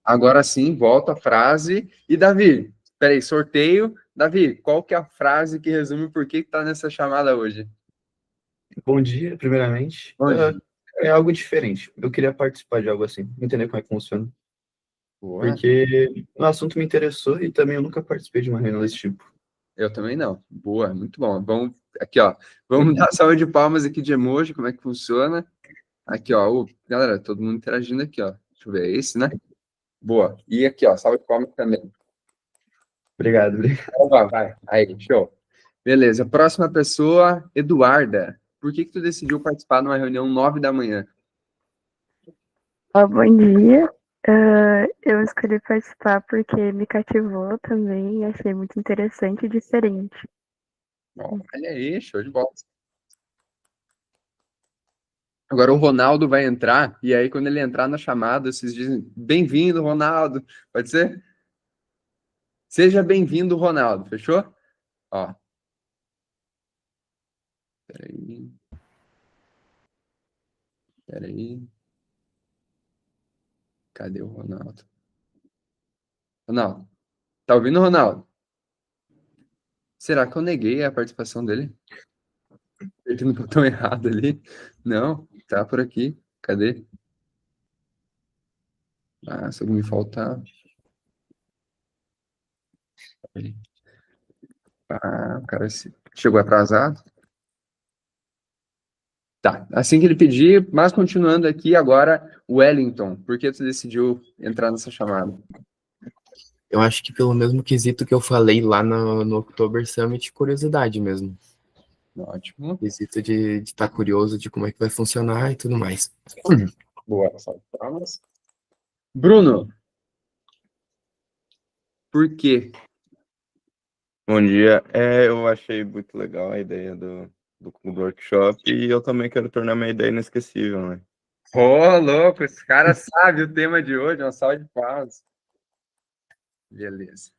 Agora sim, volta a frase. E, Davi, peraí, sorteio. Davi, qual que é a frase que resume por que tá nessa chamada hoje? Bom dia, primeiramente. Bom dia. É algo diferente. Eu queria participar de algo assim, entender como é que funciona. Boa. Porque o assunto me interessou e também eu nunca participei de uma reunião desse tipo. Eu também não. Boa, muito bom. Vamos aqui, ó. Vamos dar salva de palmas aqui de emoji, como é que funciona. Aqui, ó. Galera, todo mundo interagindo aqui, ó. Deixa eu ver, é esse, né? Boa. E aqui, ó, salva de palmas também. Obrigado, obrigado. Vai. Aí, show. Beleza. Próxima pessoa, Eduarda. Por que tu decidiu participar de uma reunião 9 da manhã? Bom dia. Eu escolhi participar porque me cativou também e achei muito interessante e diferente. Olha aí, show de bola. Agora o Ronaldo vai entrar, e aí quando ele entrar na chamada, vocês dizem, bem-vindo, Ronaldo. Pode ser? Seja bem-vindo, Ronaldo. Fechou? Ó. Peraí. Cadê o Ronaldo? Ronaldo. Tá ouvindo, Ronaldo? Será que eu neguei a participação dele? Ele no botão errado ali? Não, tá por aqui. Cadê? Ah, se alguém me faltar. Ah, o cara chegou atrasado. Tá, assim que ele pedir, mas continuando aqui agora, Wellington, por que tu decidiu entrar nessa chamada? Eu acho que pelo mesmo quesito que eu falei lá no October Summit, curiosidade mesmo. Ótimo. Quesito de estar curioso de como é que vai funcionar e tudo mais. Boa, salve palmas. Bruno, por quê? Bom dia. Eu achei muito legal a ideia do workshop e eu também quero tornar minha ideia inesquecível, né? Ô, louco, esse cara sabe o tema de hoje, uma salva de palmas. Beleza.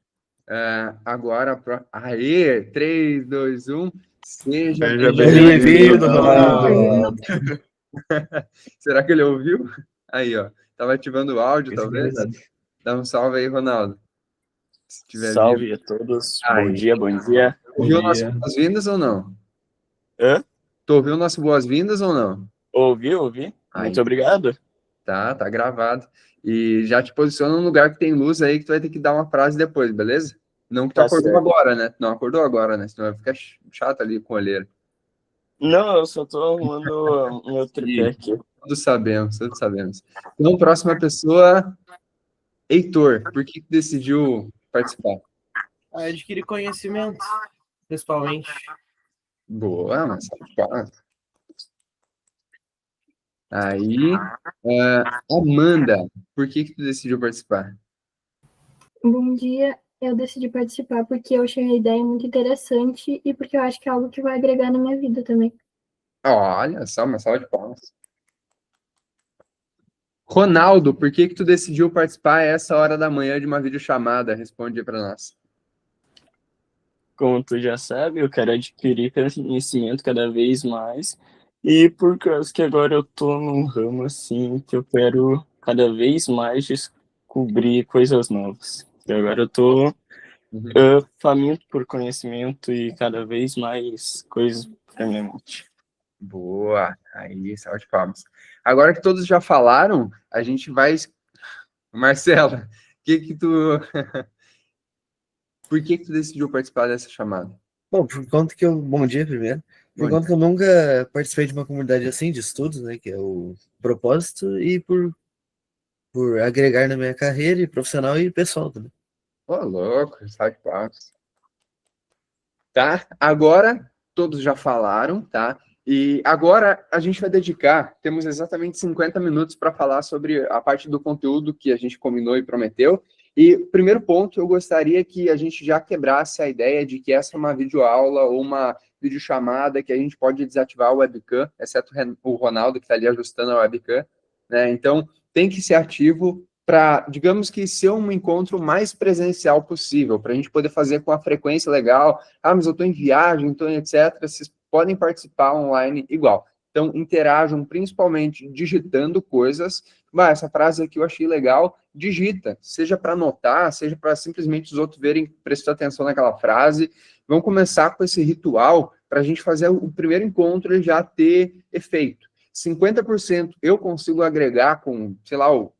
Agora, aê, 3, 2, 1, seja bem-vindo, Ronaldo. Será que ele ouviu? Aí, ó, tava ativando o áudio, talvez? Dá um salve aí, Ronaldo. Se tiver Salve vivo. a todos. Aí. Bom dia, bom dia. Ouviu nossas boas-vindas ou não? Hã? Tu ouviu nossas boas-vindas ou não? Ouvi. Muito obrigado. Tá gravado. E já te posiciona num lugar que tem luz aí que tu vai ter que dar uma frase depois, beleza? Não que tu Tá acordou certo. agora, né? Não acordou agora, né? Senão vai ficar chato ali com o olheiro. Não, eu só tô arrumando o meu tripé aqui. Todos sabemos. Então, próxima pessoa, Heitor. Por que tu decidiu participar? Adquirir conhecimento, principalmente. Boa, mas aí, Amanda, por que tu decidiu participar? Bom dia, eu decidi participar porque eu achei a ideia muito interessante e porque eu acho que é algo que vai agregar na minha vida também. Olha só, uma salva de palmas. Ronaldo, por que tu decidiu participar a essa hora da manhã de uma videochamada? Responde aí para nós. Como tu já sabe, eu quero adquirir conhecimento cada vez mais. E por causa que agora eu tô num ramo assim que eu quero cada vez mais descobrir coisas novas. E agora eu tô faminto por conhecimento e cada vez mais coisas pra minha mente. Boa, aí, salve de palmas. Agora que todos já falaram, a gente vai... Marcela, por que tu decidiu participar dessa chamada? Bom, por conta que eu... Bom dia, primeiro. Por conta que eu nunca participei de uma comunidade assim, de estudos, né, que é o propósito, e por agregar na minha carreira e profissional e pessoal também. Ô, louco, salve de palmas. Tá, agora todos já falaram, tá? E agora a gente vai dedicar, temos exatamente 50 minutos para falar sobre a parte do conteúdo que a gente combinou e prometeu. E primeiro ponto, eu gostaria que a gente já quebrasse a ideia de que essa é uma videoaula ou uma videochamada que a gente pode desativar o webcam, exceto o Ronaldo, que está ali ajustando a webcam, né? Então, tem que ser ativo para, digamos que, ser um encontro mais presencial possível, para a gente poder fazer com a frequência legal. Ah, mas eu estou em viagem, estou em etc. Vocês podem participar online igual. Então, interajam principalmente digitando coisas. Essa frase aqui eu achei legal, digita, seja para anotar, seja para simplesmente os outros verem, prestar atenção naquela frase. Vamos começar com esse ritual para a gente fazer o primeiro encontro e já ter efeito. 50% eu consigo agregar com, sei lá, o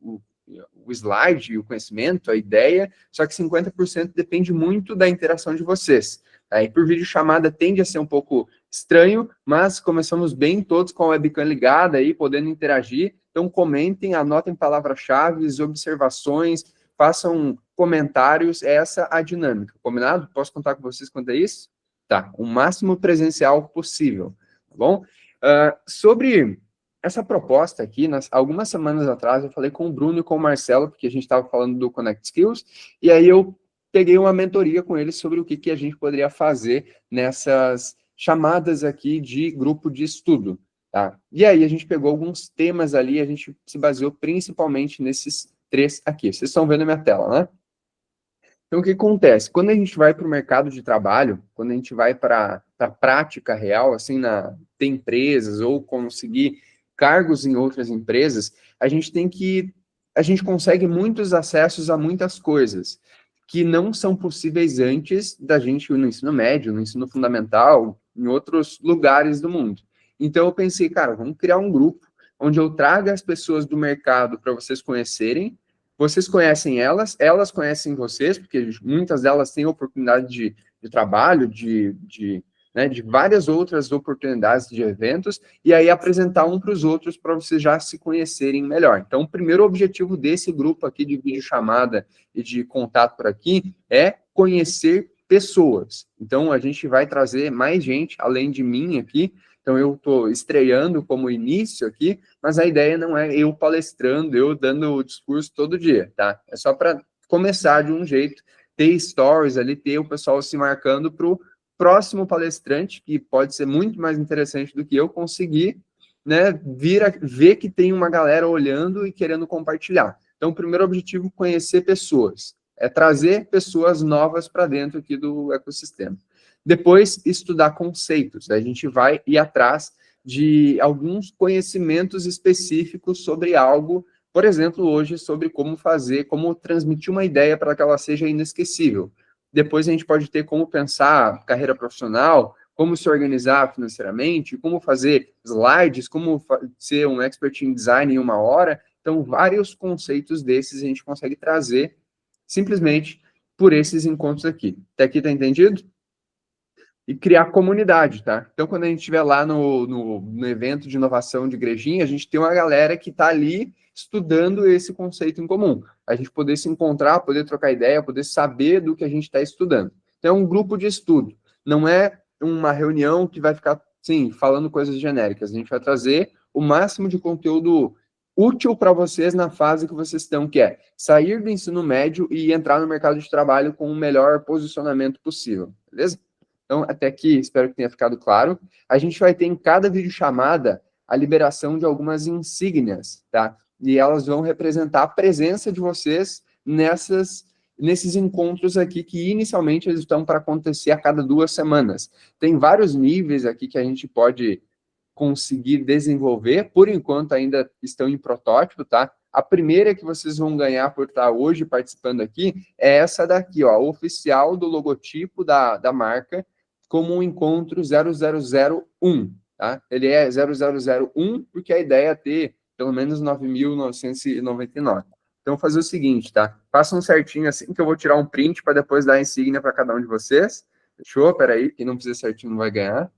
slide, o conhecimento, a ideia, só que 50% depende muito da interação de vocês. Aí, por videochamada tende a ser um pouco estranho, mas começamos bem todos com a webcam ligada aí, podendo interagir. Então, comentem, anotem palavras-chave, observações, façam comentários, essa a dinâmica. Combinado? Posso contar com vocês quanto é isso? Tá, o máximo presencial possível, tá bom? Sobre essa proposta aqui, algumas semanas atrás, eu falei com o Bruno e com o Marcelo, porque a gente estava falando do Connect Skills, e aí eu peguei uma mentoria com eles sobre o que a gente poderia fazer nessas chamadas aqui de grupo de estudo, tá? E aí a gente pegou alguns temas ali, a gente se baseou principalmente nesses 3 aqui. Vocês estão vendo a minha tela, né? Então, o que acontece? Quando a gente vai para o mercado de trabalho, quando a gente vai para a prática real, assim, ter empresas ou conseguir cargos em outras empresas, a gente consegue muitos acessos a muitas coisas que não são possíveis antes da gente no ensino médio, no ensino fundamental, em outros lugares do mundo. Então, eu pensei, cara, vamos criar um grupo onde eu traga as pessoas do mercado para vocês conhecerem. Vocês conhecem elas conhecem vocês, porque muitas delas têm oportunidade de trabalho, de várias outras oportunidades de eventos, e aí apresentar um para os outros para vocês já se conhecerem melhor. Então, o primeiro objetivo desse grupo aqui de videochamada e de contato por aqui é conhecer pessoas. Então, a gente vai trazer mais gente, além de mim aqui. Então, eu estou estreando como início aqui, mas a ideia não é eu palestrando, eu dando o discurso todo dia, tá? É só para começar de um jeito, ter stories ali, ter o pessoal se marcando para o próximo palestrante, que pode ser muito mais interessante do que eu conseguir, né, ver que tem uma galera olhando e querendo compartilhar. Então, o primeiro objetivo, conhecer pessoas. É trazer pessoas novas para dentro aqui do ecossistema. Depois, estudar conceitos. A gente vai ir atrás de alguns conhecimentos específicos sobre algo, por exemplo, hoje, sobre como transmitir uma ideia para que ela seja inesquecível. Depois a gente pode ter como pensar carreira profissional, como se organizar financeiramente, como fazer slides, como ser um expert em design em 1 hora. Então, vários conceitos desses a gente consegue trazer simplesmente por esses encontros aqui. Até aqui tá entendido? E criar comunidade, tá? Então, quando a gente estiver lá no evento de inovação de Igrejinha, a gente tem uma galera que está ali estudando esse conceito em comum. A gente poder se encontrar, poder trocar ideia, poder saber do que a gente está estudando. Então, é um grupo de estudo. Não é uma reunião que vai ficar, sim, falando coisas genéricas. A gente vai trazer o máximo de conteúdo útil para vocês na fase que vocês estão, que é sair do ensino médio e entrar no mercado de trabalho com o melhor posicionamento possível, beleza? Então, até aqui, espero que tenha ficado claro. A gente vai ter em cada videochamada a liberação de algumas insígnias, tá? E elas vão representar a presença de vocês nesses encontros aqui, que inicialmente eles estão para acontecer a cada 2 semanas. Tem vários níveis aqui que a gente pode conseguir desenvolver, por enquanto ainda estão em protótipo, tá? A primeira que vocês vão ganhar por estar hoje participando aqui é essa daqui, ó, oficial do logotipo da marca, como um encontro 0001, tá? Ele é 0001 porque a ideia é ter pelo menos 9.999. Então, vou fazer o seguinte, tá? Façam certinho assim, que eu vou tirar um print para depois dar a insígnia para cada um de vocês. Fechou? Peraí, quem não precisa certinho não vai ganhar.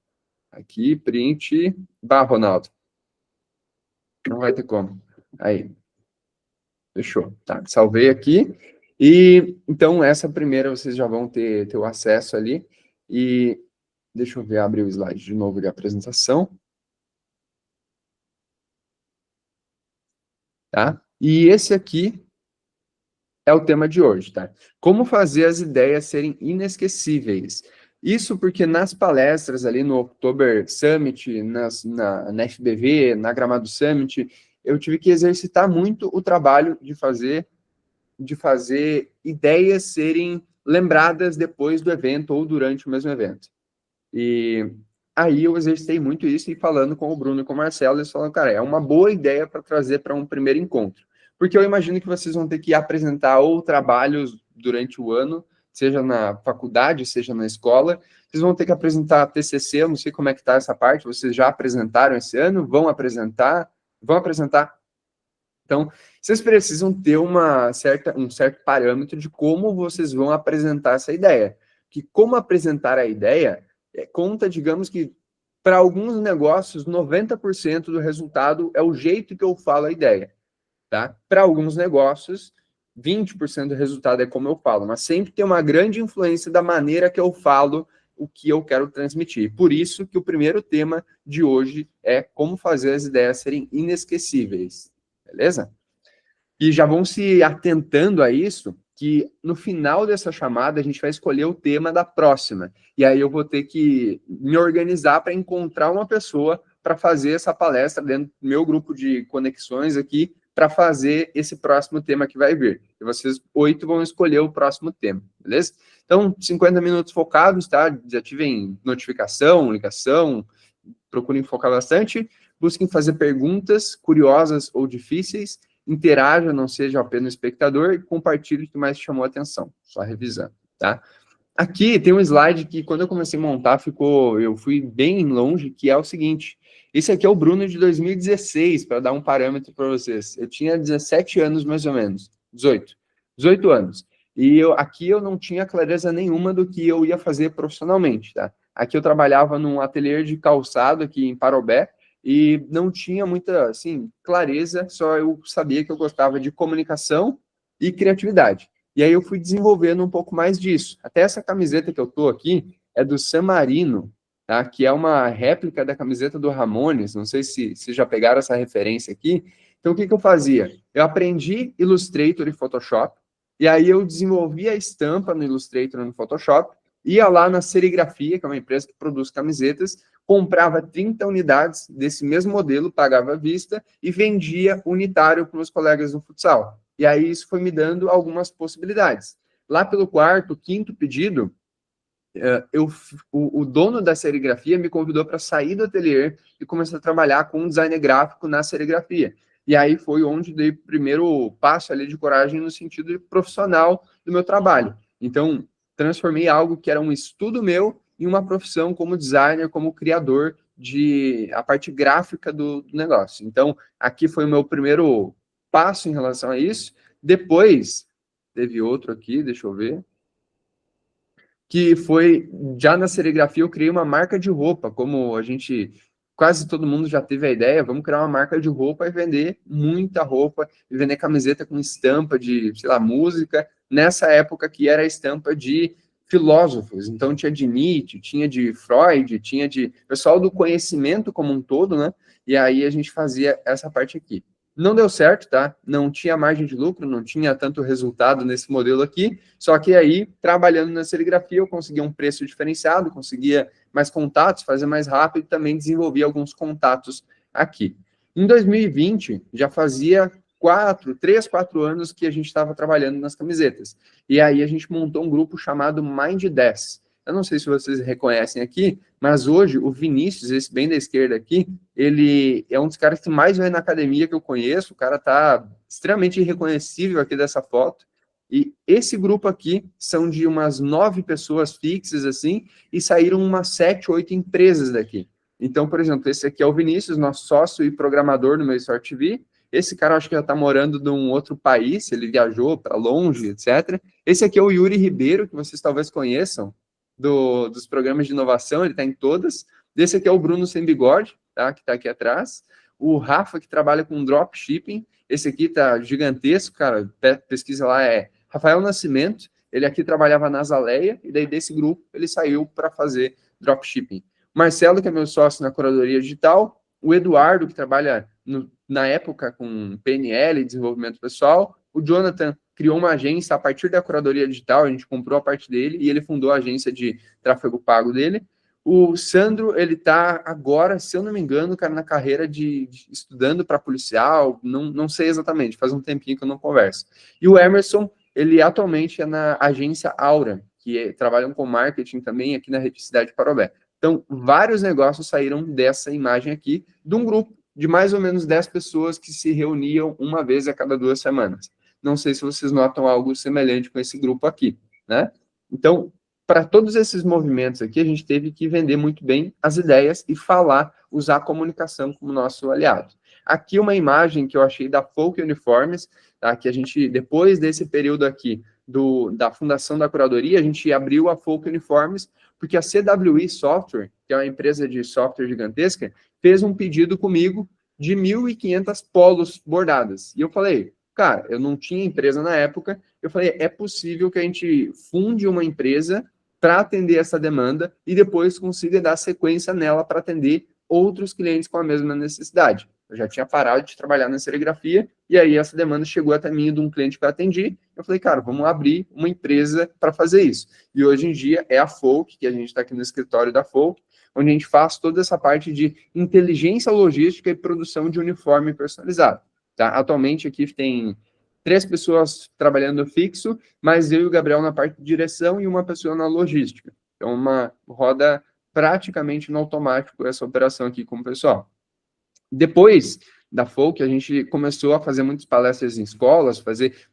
Aqui, print. Ronaldo. Não vai ter como. Aí. Fechou. Tá, salvei aqui. E, então, essa primeira vocês já vão ter o acesso ali. E deixa eu ver, abrir o slide de novo de apresentação. Tá? E esse aqui é o tema de hoje, tá? Como fazer as ideias serem inesquecíveis. Isso porque nas palestras ali no October Summit, na FBV, na Gramado Summit, eu tive que exercitar muito o trabalho de fazer ideias serem lembradas depois do evento ou durante o mesmo evento. E aí eu exercitei muito isso e falando com o Bruno e com o Marcelo, eles falaram, cara, é uma boa ideia para trazer para um primeiro encontro. Porque eu imagino que vocês vão ter que apresentar ou trabalhos durante o ano, seja na faculdade, seja na escola, vocês vão ter que apresentar TCC, eu não sei como é que está essa parte, vocês já apresentaram esse ano? Vão apresentar? Vão apresentar? Então, vocês precisam ter um certo parâmetro de como vocês vão apresentar essa ideia. Que como apresentar a ideia, conta, digamos que, para alguns negócios, 90% do resultado é o jeito que eu falo a ideia. Tá? Para alguns negócios, 20% do resultado é como eu falo, mas sempre tem uma grande influência da maneira que eu falo o que eu quero transmitir. Por isso que o primeiro tema de hoje é como fazer as ideias serem inesquecíveis. Beleza? E já vão se atentando a isso, que no final dessa chamada a gente vai escolher o tema da próxima. E aí eu vou ter que me organizar para encontrar uma pessoa para fazer essa palestra dentro do meu grupo de conexões aqui, para fazer esse próximo tema que vai vir. E vocês 8 vão escolher o próximo tema, beleza? Então, 50 minutos focados, tá? Desativem notificação, ligação, procurem focar bastante, busquem fazer perguntas curiosas ou difíceis, interajam, não seja apenas espectador, e compartilhe o que mais chamou a atenção, só revisando, tá? Aqui tem um slide que, quando eu comecei a montar, eu fui bem longe, que é o seguinte: esse aqui é o Bruno de 2016, para dar um parâmetro para vocês. Eu tinha 17 anos, mais ou menos, 18 anos. E aqui eu não tinha clareza nenhuma do que eu ia fazer profissionalmente, tá? Aqui eu trabalhava num ateliê de calçado aqui em Parobé, e não tinha muita, assim, clareza, só eu sabia que eu gostava de comunicação e criatividade. E aí eu fui desenvolvendo um pouco mais disso. Até essa camiseta que eu tô aqui é do San Marino, tá? Que é uma réplica da camiseta do Ramones. Não sei se já pegaram essa referência aqui. Então, o que eu fazia? Eu aprendi Illustrator e Photoshop, e aí eu desenvolvi a estampa no Illustrator e no Photoshop, ia lá na Serigrafia, que é uma empresa que produz camisetas, comprava 30 unidades desse mesmo modelo, pagava à vista e vendia unitário para os colegas do futsal. E aí isso foi me dando algumas possibilidades. Lá pelo quarto, quinto pedido, o dono da serigrafia me convidou para sair do ateliê e começar a trabalhar com um design gráfico na serigrafia. E aí foi onde dei o primeiro passo ali de coragem no sentido profissional do meu trabalho. Então, transformei algo que era um estudo meu em uma profissão como designer, como criador a parte gráfica do negócio. Então, aqui foi o meu primeiro passo em relação a isso. Depois, teve outro aqui, deixa eu ver, que foi, já na serigrafia, eu criei uma marca de roupa, como quase todo mundo já teve a ideia, vamos criar uma marca de roupa e vender muita roupa, e vender camiseta com estampa de, sei lá, música, nessa época que era a estampa de filósofos, então tinha de Nietzsche, tinha de Freud, tinha de pessoal do conhecimento como um todo, né? E aí a gente fazia essa parte aqui. Não deu certo, tá? Não tinha margem de lucro, não tinha tanto resultado nesse modelo aqui, só que aí, trabalhando na serigrafia, eu conseguia um preço diferenciado, conseguia mais contatos, fazer mais rápido e também desenvolvia alguns contatos aqui. Em 2020, já fazia 3, 4 anos que a gente estava trabalhando nas camisetas. E aí a gente montou um grupo chamado Mind 10. Eu não sei se vocês reconhecem aqui, mas hoje o Vinícius, esse bem da esquerda aqui, ele é um dos caras que mais vai na academia que eu conheço, o cara tá extremamente irreconhecível aqui dessa foto, e esse grupo aqui são de umas 9 pessoas fixas, assim, e saíram umas 7, 8 empresas daqui. Então, por exemplo, esse aqui é o Vinícius, nosso sócio e programador no meu Smart TV. Esse cara acho que já está morando num outro país, ele viajou para longe, etc. Esse aqui é o Yuri Ribeiro, que vocês talvez conheçam, dos programas de inovação, ele está em todas. Esse aqui é o Bruno Sem Bigode, tá? Que está aqui atrás. O Rafa, que trabalha com dropshipping. Esse aqui está gigantesco, cara. Pesquisa lá, é Rafael Nascimento. Ele aqui trabalhava na Azaleia, e daí desse grupo ele saiu para fazer dropshipping. Marcelo, que é meu sócio na curadoria digital. O Eduardo, que trabalha na época com PNL, desenvolvimento pessoal. O Jonathan criou uma agência a partir da curadoria digital, a gente comprou a parte dele e ele fundou a agência de tráfego pago dele. O Sandro, ele está agora, se eu não me engano, cara, na carreira de estudando para policial, não sei exatamente, faz um tempinho que eu não converso. E o Emerson, ele atualmente é na agência Aura, que trabalham com marketing também aqui na Cidade de Parobé. Então, vários negócios saíram dessa imagem aqui, de um grupo de mais ou menos 10 pessoas que se reuniam uma vez a cada 2 semanas. Não sei se vocês notam algo semelhante com esse grupo aqui, né? Então, para todos esses movimentos aqui, a gente teve que vender muito bem as ideias e falar, usar a comunicação como nosso aliado. Aqui uma imagem que eu achei da Folk Uniformes, tá? Que a gente, depois desse período aqui, da fundação da curadoria, a gente abriu a Folk Uniformes, porque a CWI Software, que é uma empresa de software gigantesca, fez um pedido comigo de 1.500 polos bordadas. E eu falei, cara, eu não tinha empresa na época, eu falei, é possível que a gente funde uma empresa para atender essa demanda e depois consiga dar sequência nela para atender outros clientes com a mesma necessidade. Eu já tinha parado de trabalhar na serigrafia, e aí essa demanda chegou até mim de um cliente que eu atendi. Eu falei, cara, vamos abrir uma empresa para fazer isso. E hoje em dia é a Folk, que a gente está aqui no escritório da Folk, onde a gente faz toda essa parte de inteligência logística e produção de uniforme personalizado. Tá? Atualmente aqui tem 3 pessoas trabalhando fixo, mas eu e o Gabriel na parte de direção e uma pessoa na logística. Então, uma roda praticamente no automático essa operação aqui com o pessoal. Depois da Folk, a gente começou a fazer muitas palestras em escolas,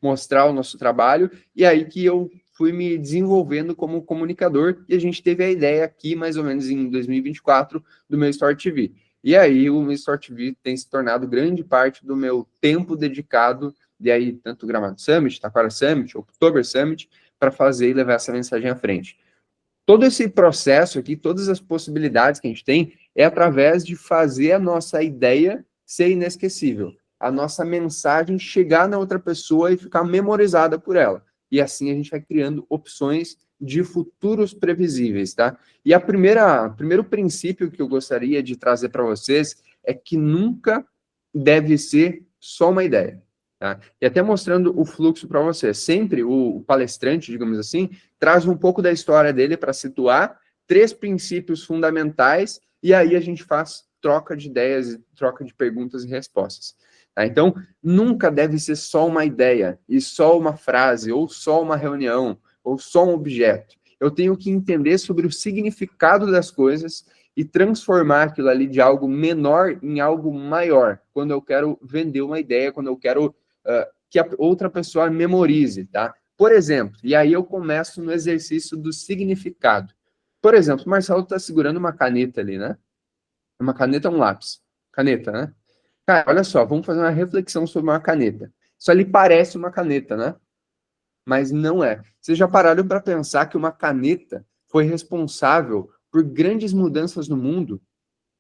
mostrar o nosso trabalho, e aí que eu fui me desenvolvendo como comunicador, e a gente teve a ideia aqui, mais ou menos em 2024, do meu Store TV. E aí o meu Store TV tem se tornado grande parte do meu tempo dedicado, e aí tanto Gramado Summit, Taquara Summit, Oktober Summit, para fazer e levar essa mensagem à frente. Todo esse processo aqui, todas as possibilidades que a gente tem, é através de fazer a nossa ideia ser inesquecível. A nossa mensagem chegar na outra pessoa e ficar memorizada por ela. E assim a gente vai criando opções de futuros previsíveis, tá? E primeiro princípio que eu gostaria de trazer para vocês é que nunca deve ser só uma ideia. Tá? E até mostrando o fluxo para você. Sempre o palestrante, digamos assim, traz um pouco da história dele para situar 3 princípios fundamentais e aí a gente faz troca de ideias, troca de perguntas e respostas. Tá? Então, nunca deve ser só uma ideia e só uma frase, ou só uma reunião, ou só um objeto. Eu tenho que entender sobre o significado das coisas e transformar aquilo ali de algo menor em algo maior, quando eu quero vender uma ideia, quando eu quero que a outra pessoa memorize, tá? Por exemplo, e aí eu começo no exercício do significado. Por exemplo, o Marcelo está segurando uma caneta ali, né? Uma caneta ou um lápis? Caneta, né? Cara, olha só, vamos fazer uma reflexão sobre uma caneta. Isso ali parece uma caneta, né? Mas não é. Vocês já pararam para pensar que uma caneta foi responsável por grandes mudanças no mundo?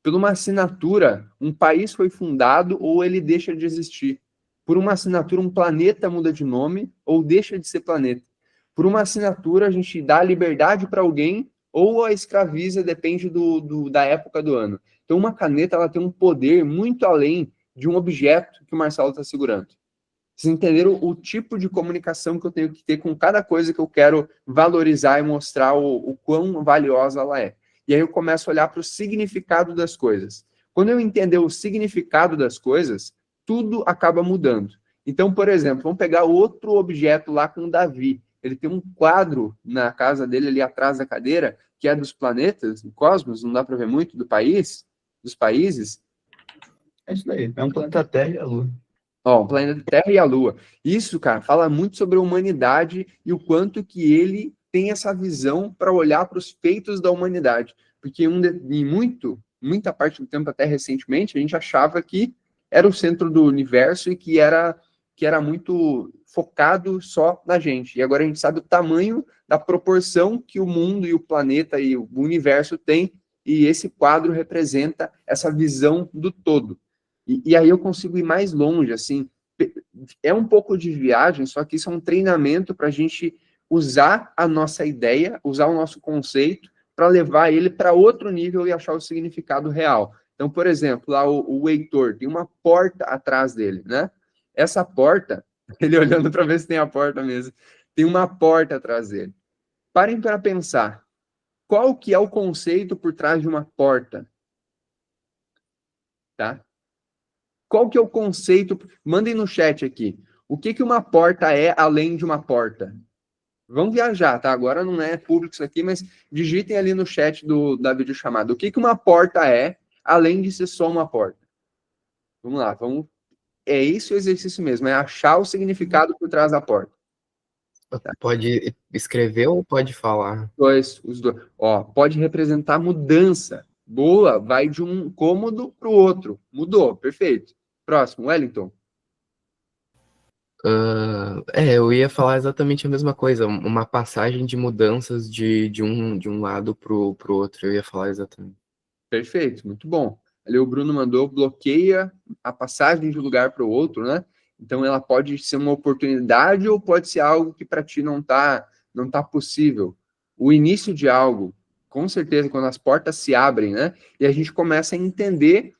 Por uma assinatura, um país foi fundado ou ele deixa de existir. Por uma assinatura, um planeta muda de nome ou deixa de ser planeta. Por uma assinatura, a gente dá liberdade para alguém ou a escraviza, depende da época do ano. Então, uma caneta ela tem um poder muito além de um objeto que o Marcelo está segurando. Vocês entenderam o tipo de comunicação que eu tenho que ter com cada coisa que eu quero valorizar e mostrar o quão valiosa ela é. E aí eu começo a olhar para o significado das coisas. Quando eu entender o significado das coisas, tudo acaba mudando. Então, por exemplo, vamos pegar outro objeto lá com o Davi. Ele tem um quadro na casa dele, ali atrás da cadeira, que é dos planetas, do cosmos, não dá para ver muito, dos países. É isso daí, é um planeta Terra e a Lua. Ó, o planeta Terra e a Lua. Isso, cara, fala muito sobre a humanidade e o quanto que ele tem essa visão para olhar para os feitos da humanidade. Porque em muita parte do tempo, até recentemente, a gente achava que era o centro do universo e que era muito focado só na gente. E agora a gente sabe o tamanho da proporção que o mundo e o planeta e o universo têm, e esse quadro representa essa visão do todo. E aí eu consigo ir mais longe, assim, é um pouco de viagem, só que isso é um treinamento para a gente usar a nossa ideia, usar o nosso conceito, para levar ele para outro nível e achar o significado real. Então, por exemplo, lá o Heitor, tem uma porta atrás dele, né? Essa porta, ele olhando para ver se tem a porta mesmo, tem uma porta atrás dele. Parem para pensar, qual que é o conceito por trás de uma porta? Tá? Qual que é o conceito? Mandem no chat aqui. O que uma porta é além de uma porta? Vão viajar, tá? Agora não é público isso aqui, mas digitem ali no chat da videochamada. O que uma porta é, além de ser só uma porta? Vamos lá, vamos... É esse o exercício mesmo, é achar o significado por trás da porta. Pode escrever ou pode falar? Os dois. Ó, pode representar mudança. Boa, vai de um cômodo para o outro. Mudou, perfeito. Próximo, Wellington. Eu ia falar exatamente a mesma coisa, uma passagem de mudanças de um lado pro outro, eu ia falar exatamente. Perfeito, muito bom. Ali o Bruno mandou, bloqueia a passagem de um lugar para o outro, né? Então ela pode ser uma oportunidade ou pode ser algo que para ti não tá possível. O início de algo, com certeza, quando as portas se abrem, né? E a gente começa a entender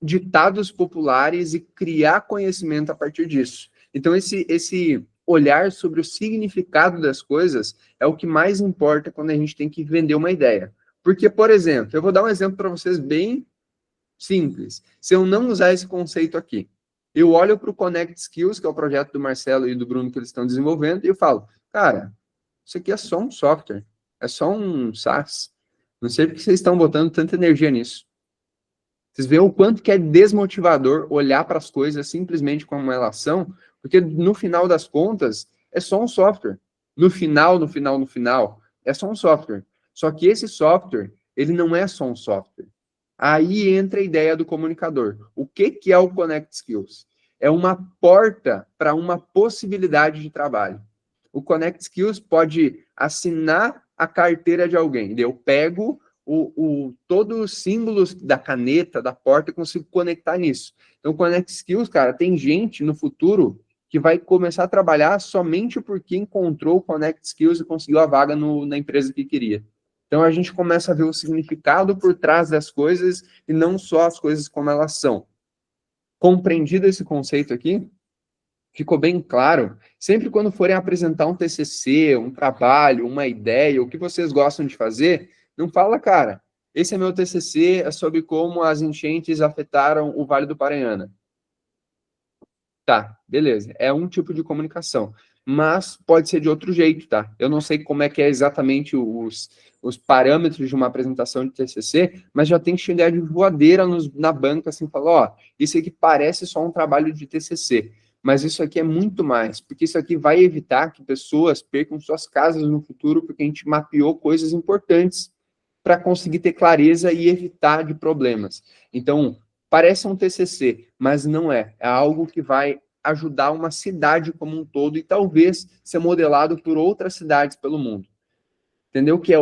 ditados populares e criar conhecimento a partir disso. Então esse olhar sobre o significado das coisas é o que mais importa quando a gente tem que vender uma ideia. Porque, por exemplo, eu vou dar um exemplo para vocês bem simples. Se eu não usar esse conceito aqui, eu olho para o Connect Skills, que é o projeto do Marcelo e do Bruno que eles estão desenvolvendo, e eu falo, cara, isso aqui é só um software, é só um SaaS. Não sei por que vocês estão botando tanta energia nisso. Vocês veem o quanto que é desmotivador olhar para as coisas simplesmente como elas são, porque no final das contas, é só um software. No final, é só um software. Só que esse software, ele não é só um software. Aí entra a ideia do comunicador. O que é o Connect Skills? É uma porta para uma possibilidade de trabalho. O Connect Skills pode assinar a carteira de alguém. Eu pego todos os símbolos da caneta, da porta, eu consigo conectar nisso. Então, Connect Skills, cara, tem gente no futuro que vai começar a trabalhar somente porque encontrou o Connect Skills e conseguiu a vaga na empresa que queria. Então, a gente começa a ver o significado por trás das coisas e não só as coisas como elas são. Compreendido esse conceito aqui? Ficou bem claro? Sempre quando forem apresentar um TCC, um trabalho, uma ideia, o que vocês gostam de fazer, não fala, cara, esse é meu TCC, é sobre como as enchentes afetaram o Vale do Paranhana. Tá, beleza. É um tipo de comunicação. Mas pode ser de outro jeito, tá? Eu não sei como é que é exatamente os parâmetros de uma apresentação de TCC, mas já tem que chegar de voadeira na banca, assim, falar, ó, isso aqui parece só um trabalho de TCC, mas isso aqui é muito mais, porque isso aqui vai evitar que pessoas percam suas casas no futuro, porque a gente mapeou coisas importantes para conseguir ter clareza e evitar de problemas. Então, parece um TCC, mas não é. É algo que vai ajudar uma cidade como um todo e talvez ser modelado por outras cidades pelo mundo. Entendeu? Que é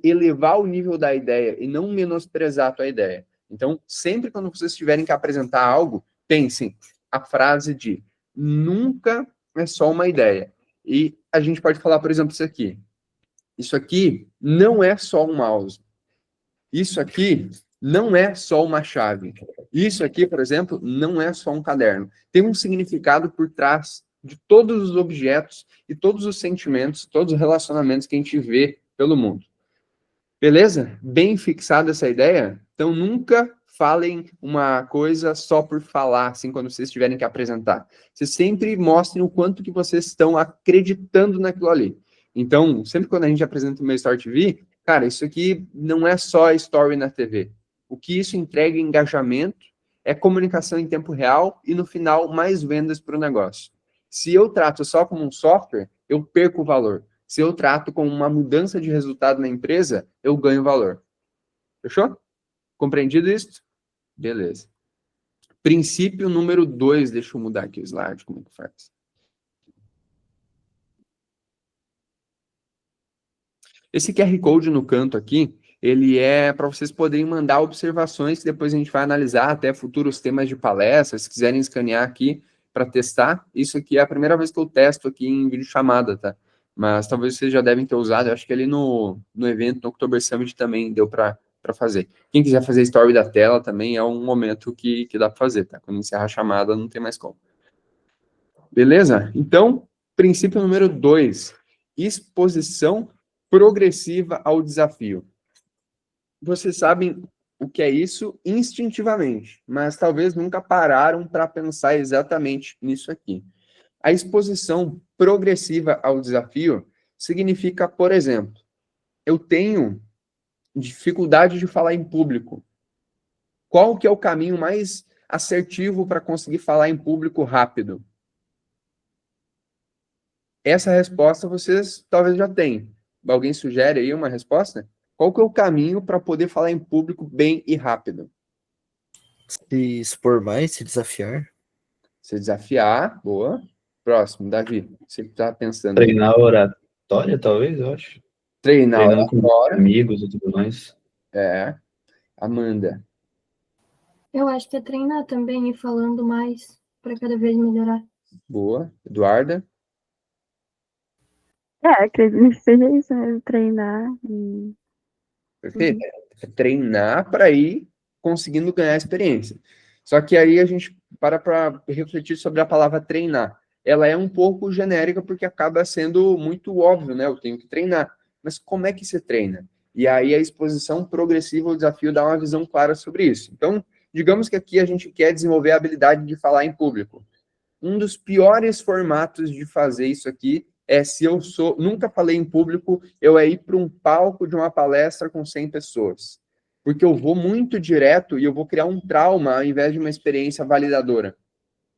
elevar o nível da ideia e não menosprezar a tua ideia. Então, sempre quando vocês tiverem que apresentar algo, pensem a frase de nunca é só uma ideia. E a gente pode falar, por exemplo, isso aqui. Isso aqui não é só um mouse. Isso aqui não é só uma chave. Isso aqui, por exemplo, não é só um caderno. Tem um significado por trás de todos os objetos e todos os sentimentos, todos os relacionamentos que a gente vê pelo mundo. Beleza? Bem fixada essa ideia? Então, nunca falem uma coisa só por falar, assim, quando vocês tiverem que apresentar. Vocês sempre mostrem o quanto que vocês estão acreditando naquilo ali. Então, sempre quando a gente apresenta o meu Story TV, cara, isso aqui não é só story na TV. O que isso entrega é engajamento, é comunicação em tempo real e, no final, mais vendas para o negócio. Se eu trato só como um software, eu perco o valor. Se eu trato como uma mudança de resultado na empresa, eu ganho valor. Fechou? Compreendido isso? Beleza. Princípio número 2, deixa eu mudar aqui o slide, como é que faz? Esse QR Code no canto aqui, ele é para vocês poderem mandar observações que depois a gente vai analisar até futuros temas de palestra, se quiserem escanear aqui para testar. Isso aqui é a primeira vez que eu testo aqui em videochamada, tá? Mas talvez vocês já devem ter usado, eu acho que ali no evento, no October Summit também deu para fazer. Quem quiser fazer story da tela também é um momento que dá para fazer, tá? Quando encerrar a chamada não tem mais como. Beleza? Então, princípio número 2, exposição progressiva ao desafio. Vocês sabem o que é isso instintivamente, mas talvez nunca pararam para pensar exatamente nisso aqui. A exposição progressiva ao desafio significa, por exemplo, eu tenho dificuldade de falar em público. Qual que é o caminho mais assertivo para conseguir falar em público rápido? Essa resposta vocês talvez já tenham. Alguém sugere aí uma resposta? Qual que é o caminho para poder falar em público bem e rápido? Se expor mais, se desafiar. Se desafiar, boa. Próximo, Davi, você está pensando aí. Treinar a oratória, talvez, eu acho. Treinar Treinando com oratória. amigos e tudo mais. É. Amanda. Eu acho que é treinar também e falando mais para cada vez melhorar. Boa. Eduarda. Acredito que seja isso mesmo, treinar. Perfeito. É treinar para ir conseguindo ganhar experiência. Só que aí a gente para refletir sobre a palavra treinar. Ela é um pouco genérica porque acaba sendo muito óbvio, né? Eu tenho que treinar. Mas como é que se treina? E aí a exposição progressiva ao desafio dá uma visão clara sobre isso. Então, digamos que aqui a gente quer desenvolver a habilidade de falar em público. Um dos piores formatos de fazer isso aqui é se eu nunca falei em público, eu ir para um palco de uma palestra com 100 pessoas. Porque eu vou muito direto e eu vou criar um trauma ao invés de uma experiência validadora.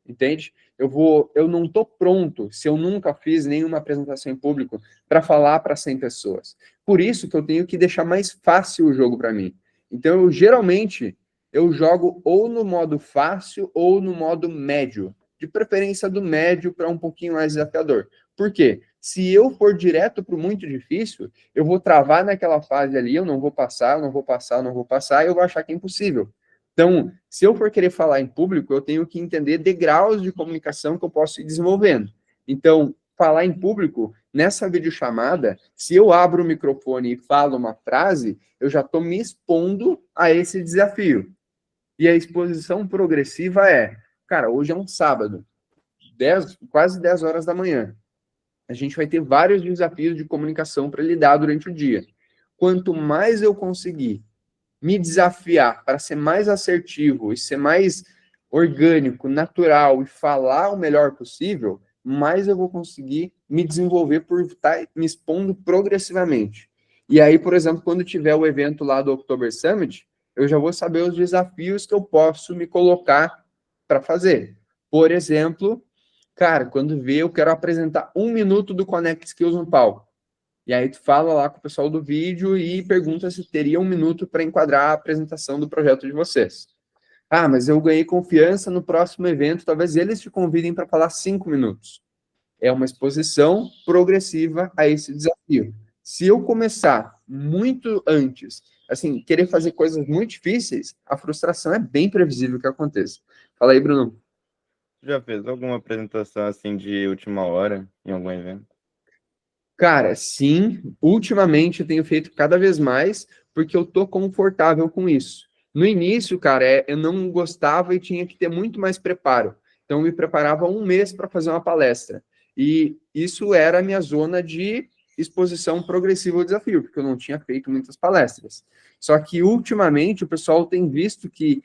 Entende? Eu não estou pronto, se eu nunca fiz nenhuma apresentação em público, para falar para 100 pessoas. Por isso que eu tenho que deixar mais fácil o jogo para mim. Então, geralmente, eu jogo ou no modo fácil ou no modo médio. De preferência do médio para um pouquinho mais desafiador. Por quê? Se eu for direto para o muito difícil, eu vou travar naquela fase ali, eu não vou passar, e eu vou achar que é impossível. Então, se eu for querer falar em público, eu tenho que entender degraus de comunicação que eu posso ir desenvolvendo. Então, falar em público, nessa videochamada, se eu abro o microfone e falo uma frase, eu já estou me expondo a esse desafio. E a exposição progressiva é, cara, hoje é um sábado, quase 10 horas da manhã. A gente vai ter vários desafios de comunicação para lidar durante o dia. Quanto mais eu conseguir me desafiar para ser mais assertivo e ser mais orgânico, natural e falar o melhor possível, mais eu vou conseguir me desenvolver por estar me expondo progressivamente. E aí, por exemplo, quando tiver o evento lá do October Summit, eu já vou saber os desafios que eu posso me colocar para fazer. Por exemplo, cara, quando vê, eu quero apresentar 1 minuto do Connect Skills no palco. E aí tu fala lá com o pessoal do vídeo e pergunta se teria 1 minuto para enquadrar a apresentação do projeto de vocês. Ah, mas eu ganhei confiança no próximo evento, talvez eles te convidem para falar 5 minutos. É uma exposição progressiva a esse desafio. Se eu começar muito antes, assim, querer fazer coisas muito difíceis, a frustração é bem previsível que aconteça. Fala aí, Bruno. Já fez alguma apresentação assim de última hora em algum evento? Cara, sim, ultimamente eu tenho feito cada vez mais, porque eu tô confortável com isso. No início, cara, eu não gostava e tinha que ter muito mais preparo. Então, eu me preparava 1 mês para fazer uma palestra. E isso era a minha zona de exposição progressiva ao desafio, porque eu não tinha feito muitas palestras. Só que, ultimamente, o pessoal tem visto que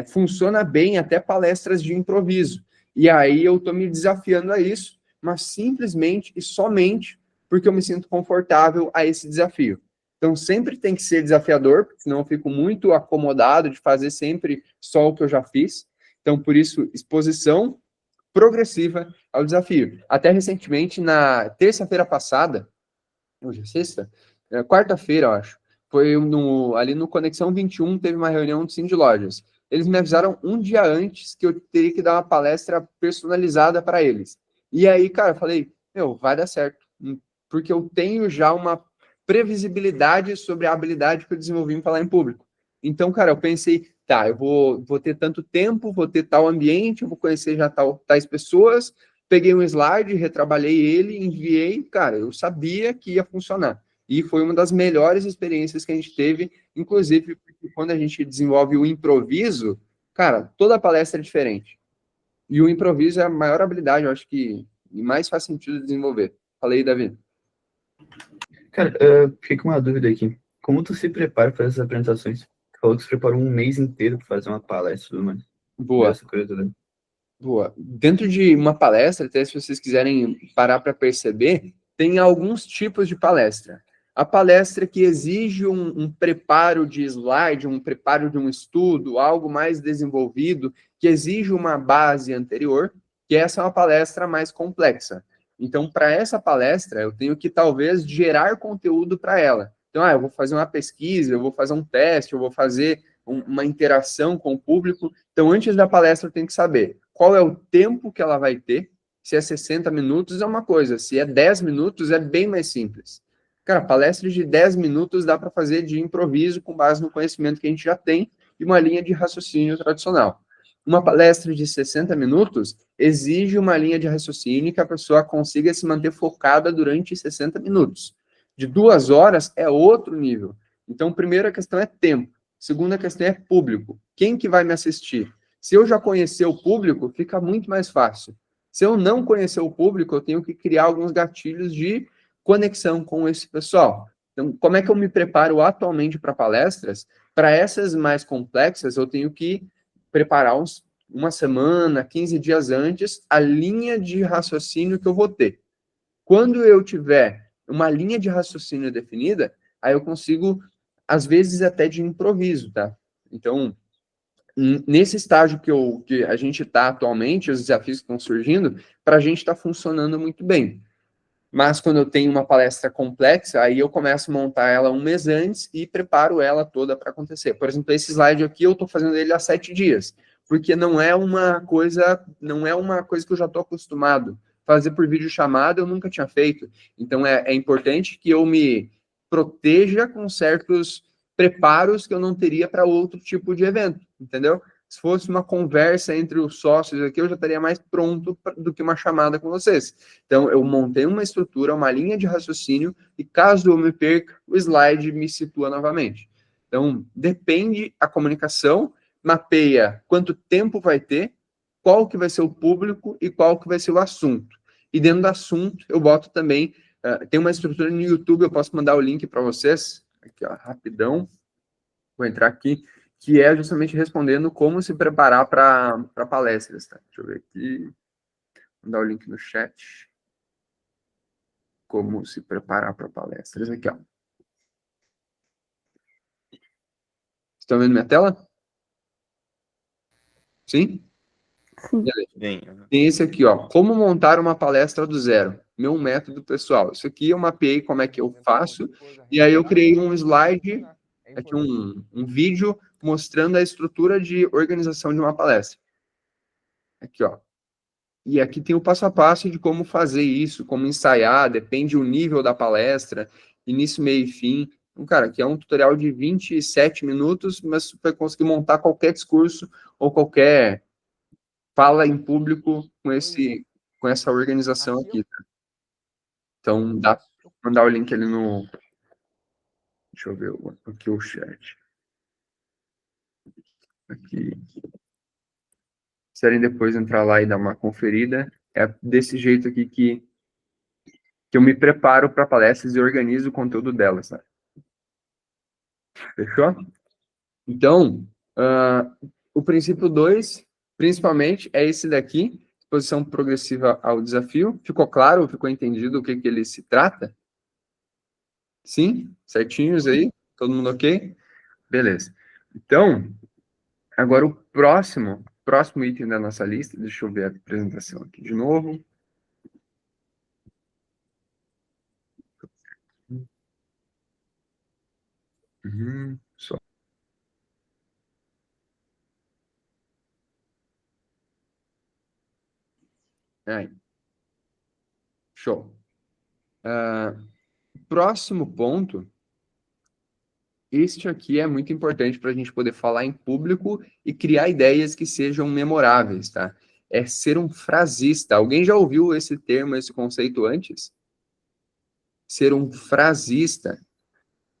funciona bem até palestras de improviso. E aí eu tô me desafiando a isso, mas simplesmente e somente porque eu me sinto confortável a esse desafio. Então, sempre tem que ser desafiador, porque senão eu fico muito acomodado de fazer sempre só o que eu já fiz. Então, por isso, exposição progressiva ao desafio. Até recentemente, na terça-feira passada, hoje é sexta? Quarta-feira, eu acho, foi ali no Conexão 21, teve uma reunião do Sim de Lojas. Eles me avisaram 1 dia antes que eu teria que dar uma palestra personalizada para eles. E aí, cara, eu falei, vai dar certo. Porque eu tenho já uma previsibilidade sobre a habilidade que eu desenvolvi em falar em público. Então, cara, eu pensei, tá, eu vou ter tanto tempo, vou ter tal ambiente, eu vou conhecer já tais pessoas, peguei um slide, retrabalhei ele, enviei, cara, eu sabia que ia funcionar. E foi uma das melhores experiências que a gente teve, inclusive, porque quando a gente desenvolve o improviso, cara, toda palestra é diferente. E o improviso é a maior habilidade, eu acho que mais faz sentido de desenvolver. Falei, Davi. Cara, fica uma dúvida aqui. Como tu se prepara para essas apresentações? Tu falou que se preparou 1 mês inteiro para fazer uma palestra e tudo mais. Boa. Essa coisa toda. Boa. Dentro de uma palestra, até se vocês quiserem parar para perceber, tem alguns tipos de palestra. A palestra que exige um preparo de slide, um preparo de um estudo, algo mais desenvolvido, que exige uma base anterior, que essa é uma palestra mais complexa. Então, para essa palestra, eu tenho que, talvez, gerar conteúdo para ela. Então, eu vou fazer uma pesquisa, eu vou fazer um teste, eu vou fazer uma interação com o público. Então, antes da palestra, eu tenho que saber qual é o tempo que ela vai ter. Se é 60 minutos, é uma coisa. Se é 10 minutos, é bem mais simples. Cara, palestras de 10 minutos dá para fazer de improviso, com base no conhecimento que a gente já tem e uma linha de raciocínio tradicional. Uma palestra de 60 minutos exige uma linha de raciocínio que a pessoa consiga se manter focada durante 60 minutos. De 2 horas é outro nível. Então, primeira questão é tempo. Segunda questão é público. Quem que vai me assistir? Se eu já conhecer o público, fica muito mais fácil. Se eu não conhecer o público, eu tenho que criar alguns gatilhos de conexão com esse pessoal. Então, como é que eu me preparo atualmente para palestras? Para essas mais complexas, eu tenho que preparar uma semana, 15 dias antes, a linha de raciocínio que eu vou ter. Quando eu tiver uma linha de raciocínio definida, aí eu consigo, às vezes, até de improviso, tá? Então, nesse estágio que a gente está atualmente, os desafios que estão surgindo, para a gente está funcionando muito bem. Mas quando eu tenho uma palestra complexa, aí eu começo a montar ela um mês antes e preparo ela toda para acontecer. Por exemplo, esse slide aqui, eu estou fazendo ele há 7 dias, porque não é uma coisa que eu já estou acostumado. Fazer por videochamada eu nunca tinha feito. Então, é importante que eu me proteja com certos preparos que eu não teria para outro tipo de evento, entendeu? Se fosse uma conversa entre os sócios aqui, eu já estaria mais pronto do que uma chamada com vocês. Então, eu montei uma estrutura, uma linha de raciocínio, e caso eu me perca, o slide me situa novamente. Então, depende a comunicação, mapeia quanto tempo vai ter, qual que vai ser o público e qual que vai ser o assunto. E dentro do assunto, eu boto também, tem uma estrutura no YouTube, eu posso mandar o link para vocês, aqui, ó, rapidão, vou entrar aqui, que é justamente respondendo como se preparar para palestras, tá? Deixa eu ver aqui, vou dar o link no chat, como se preparar para palestras, aqui, ó. Estão vendo minha tela? Sim? Sim. Bem, Tem esse aqui, ó, como montar uma palestra do zero, meu método pessoal. Isso aqui eu mapeei como é que eu faço, e aí eu criei um slide, aqui um vídeo mostrando a estrutura de organização de uma palestra. Aqui, ó. E aqui tem o passo a passo de como fazer isso, como ensaiar, depende do nível da palestra, início, meio e fim. Então, cara, aqui é um tutorial de 27 minutos, mas você vai conseguir montar qualquer discurso ou qualquer fala em público com essa organização aqui, tá? Então, dá para mandar o link ali no... Deixa eu ver aqui o chat. Aqui. Se querem depois entrar lá e dar uma conferida, é desse jeito aqui que eu me preparo para palestras e organizo o conteúdo delas, né? Fechou? Então, o princípio 2, principalmente, é esse daqui, exposição progressiva ao desafio. Ficou claro? Ficou entendido o que ele se trata? Sim? Certinhos aí? Todo mundo ok? Beleza. Então, agora o próximo item da nossa lista, deixa eu ver a apresentação aqui de novo. Só. Aí. Show. Próximo ponto. Este aqui é muito importante para a gente poder falar em público e criar ideias que sejam memoráveis, tá? É ser um frasista. Alguém já ouviu esse termo, esse conceito antes? Ser um frasista.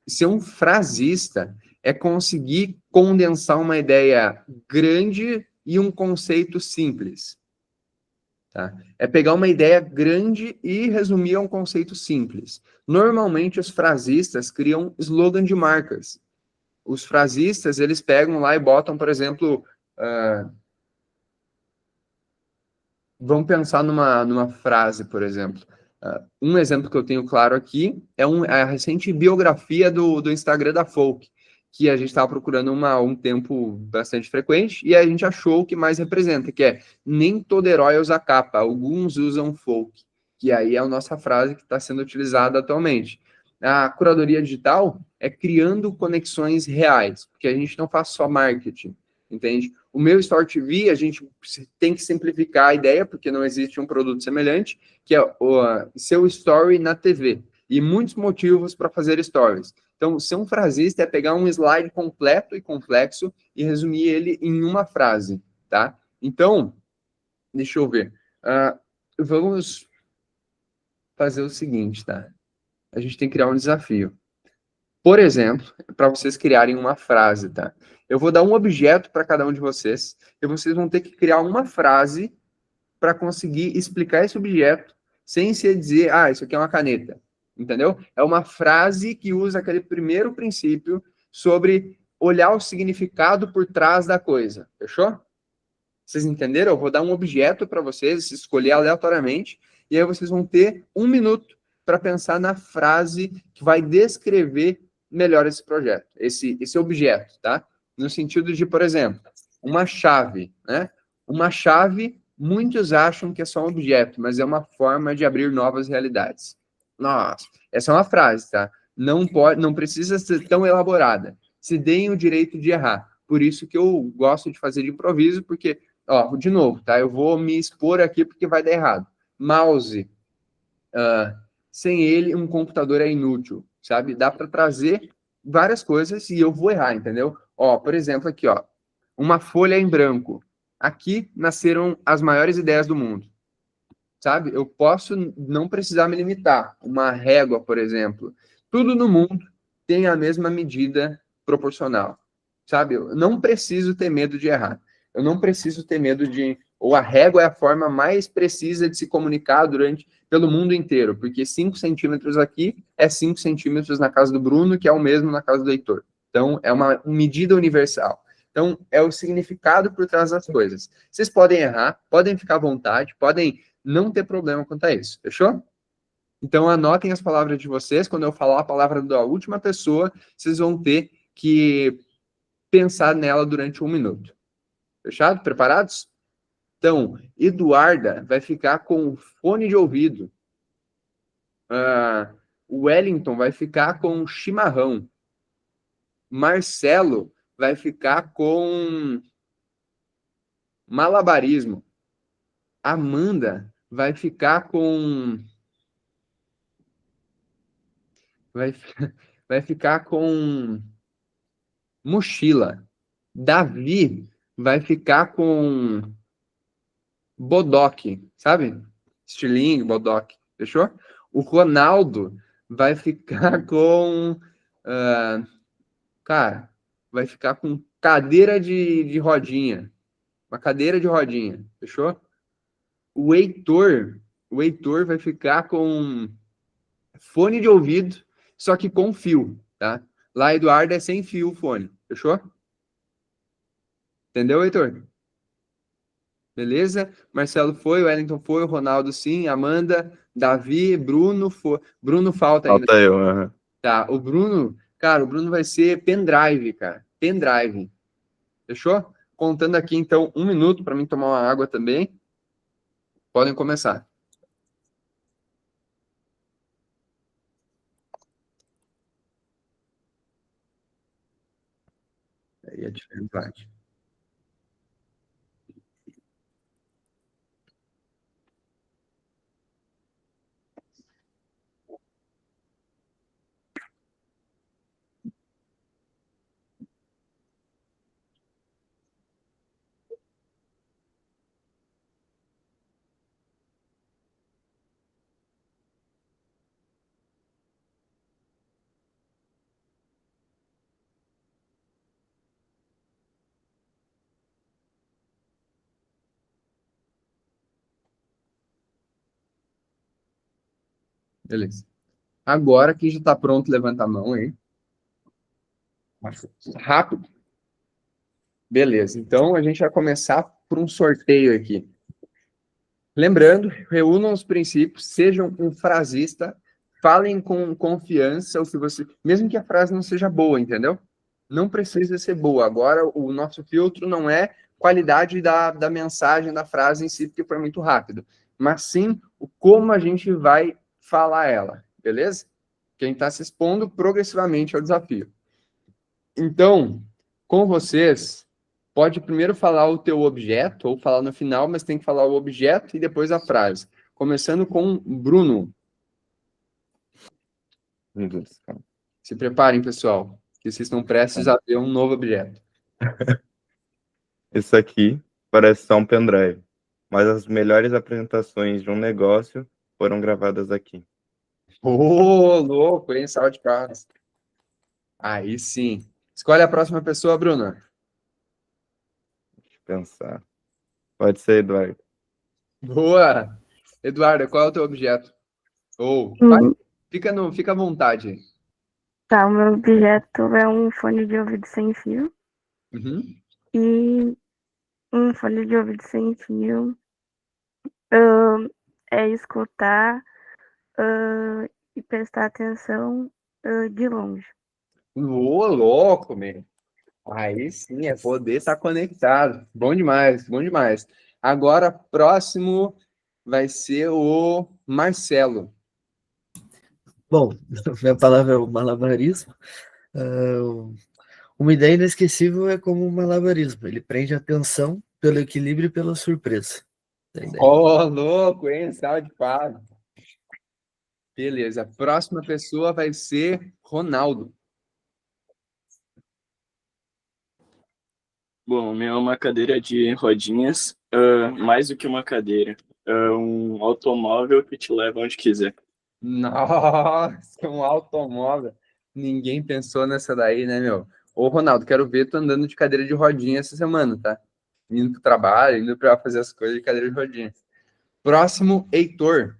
Ser um frasista é conseguir condensar uma ideia grande e um conceito simples. Tá? É pegar uma ideia grande e resumir a um conceito simples. Normalmente, os frasistas criam slogan de marcas. Os frasistas, eles pegam lá e botam, por exemplo, vamos pensar numa frase, por exemplo. Um exemplo que eu tenho claro aqui é a recente biografia do Instagram da Folk, que a gente estava procurando um tempo bastante frequente, e a gente achou o que mais representa, que é nem todo herói usa capa, alguns usam folk, que aí é a nossa frase que está sendo utilizada atualmente. A curadoria digital é criando conexões reais, porque a gente não faz só marketing, entende? O meu Story TV, a gente tem que simplificar a ideia, porque não existe um produto semelhante, que é o seu story na TV. E muitos motivos para fazer stories. Então, ser um frasista é pegar um slide completo e complexo e resumir ele em uma frase, tá? Então, deixa eu ver. Vamos fazer o seguinte, tá? A gente tem que criar um desafio. Por exemplo, para vocês criarem uma frase, tá? Eu vou dar um objeto para cada um de vocês e vocês vão ter que criar uma frase para conseguir explicar esse objeto sem se dizer, isso aqui é uma caneta, entendeu? É uma frase que usa aquele primeiro princípio sobre olhar o significado por trás da coisa, fechou? Vocês entenderam? Eu vou dar um objeto para vocês, escolher aleatoriamente, e aí vocês vão ter 1 minuto para pensar na frase que vai descrever melhor esse projeto, esse objeto, tá? No sentido de, por exemplo, uma chave, né? Uma chave, muitos acham que é só um objeto, mas é uma forma de abrir novas realidades. Nossa, essa é uma frase, tá? Não precisa ser tão elaborada. Se deem o direito de errar. Por isso que eu gosto de fazer de improviso, porque, de novo, tá? Eu vou me expor aqui porque vai dar errado. Mouse, sem ele, um computador é inútil, sabe? Dá para trazer várias coisas e eu vou errar, entendeu? Por exemplo, aqui, uma folha em branco. Aqui nasceram as maiores ideias do mundo, sabe? Eu posso não precisar me limitar. Uma régua, por exemplo. Tudo no mundo tem a mesma medida proporcional, sabe? Eu não preciso ter medo de errar. Eu não preciso ter medo de... Ou a régua é a forma mais precisa de se comunicar pelo mundo inteiro, porque 5 centímetros aqui é 5 centímetros na casa do Bruno, que é o mesmo na casa do Heitor. Então, é uma medida universal. Então, é o significado por trás das coisas. Vocês podem errar, podem ficar à vontade, podem não ter problema quanto a isso, fechou? Então, anotem as palavras de vocês. Quando eu falar a palavra da última pessoa, vocês vão ter que pensar nela durante 1 minuto. Fechado? Preparados? Então, Eduarda vai ficar com fone de ouvido. Wellington vai ficar com chimarrão. Marcelo vai ficar com malabarismo. Amanda vai ficar com... Vai ficar com mochila. Davi vai ficar com bodoque, sabe? Estilingue, bodoque. Fechou? O Ronaldo vai ficar com... vai ficar com cadeira de rodinha. Uma cadeira de rodinha. Fechou? O Heitor vai ficar com fone de ouvido, só que com fio, tá? Lá, Eduardo, é sem fio o fone. Fechou? Entendeu, Heitor? Beleza? Marcelo foi, Wellington foi, o Ronaldo sim, Amanda, Davi, Bruno foi. Bruno falta ainda. Falta eu. Tá, o Bruno, cara, o Bruno vai ser pendrive, cara. Pendrive. Fechou? Contando aqui, então, 1 minuto para mim tomar uma água também. Podem começar. Aí é diferente. Beleza. Agora que já está pronto, levanta a mão aí. Rápido. Beleza. Então, a gente vai começar por um sorteio aqui. Lembrando, reúnam os princípios, sejam um frasista, falem com confiança o que você, mesmo que a frase não seja boa, entendeu? Não precisa ser boa. Agora, o nosso filtro não é qualidade da mensagem, da frase em si, porque foi muito rápido, mas sim o como a gente vai falar ela, beleza? Quem está se expondo progressivamente ao desafio. Então, com vocês, pode primeiro falar o teu objeto, ou falar no final, mas tem que falar o objeto e depois a frase. Começando com Bruno. Meu Deus, cara. Se preparem, pessoal, que vocês estão prestes a ver um novo objeto. Isso aqui parece só um pendrive, mas as melhores apresentações de um negócio foram gravadas aqui. Ô, louco, hein? Salve de palmas. Aí sim. Escolhe a próxima pessoa, Bruno. Deixa eu pensar. Pode ser, Eduardo. Boa! Eduardo, qual é o teu objeto? Ou, fica à vontade. Tá, o meu objeto é um fone de ouvido sem fio. Uhum. E um fone de ouvido sem fio é escutar e prestar atenção de longe. Ô, louco, meu. Aí sim, é poder estar conectado. Bom demais, bom demais. Agora, próximo vai ser o Marcelo. Bom, minha palavra é o malabarismo. Uma ideia inesquecível é como um malabarismo. Ele prende a atenção pelo equilíbrio e pela surpresa. Ô, louco, hein? Salve de palmas. Beleza, a próxima pessoa vai ser Ronaldo. Bom, o meu é uma cadeira de rodinhas, mais do que uma cadeira. Um automóvel que te leva onde quiser. Nossa, um automóvel. Ninguém pensou nessa daí, né, meu? Ô, Ronaldo, quero ver tu andando de cadeira de rodinha essa semana, tá? Indo pro trabalho, indo pra fazer as coisas de cadeira de rodinha. Próximo, Heitor.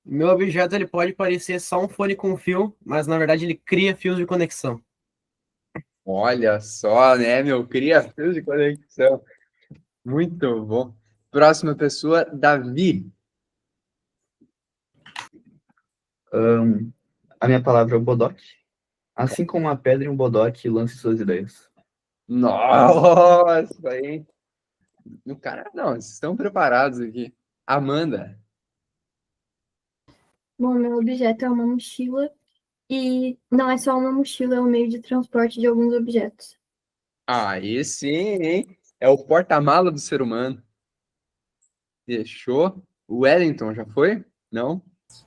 O meu objeto ele pode parecer só um fone com fio, mas na verdade ele cria fios de conexão. Olha só, né, meu? Cria fios de conexão. Muito bom. Próxima pessoa, Davi. A minha palavra é o bodoque. Assim como uma pedra e um bodoque, lance suas ideias. Nossa, hein? No cara, não, vocês estão preparados aqui. Amanda. Bom, meu objeto é uma mochila e não é só uma mochila, é um meio de transporte de alguns objetos. Aí sim, hein? É o porta-mala do ser humano. Fechou. O Wellington já foi? Não?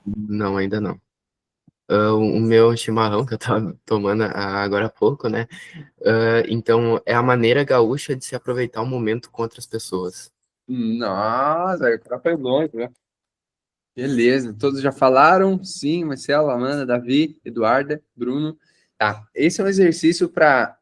Não, ainda não. O meu chimarrão que eu tava tomando agora há pouco, né? Então, é a maneira gaúcha de se aproveitar o momento com outras pessoas. Nossa, o cara foi longe, né? Beleza, todos já falaram? Sim, Marcelo, Amanda, Davi, Eduarda, Bruno. Tá, esse é um exercício para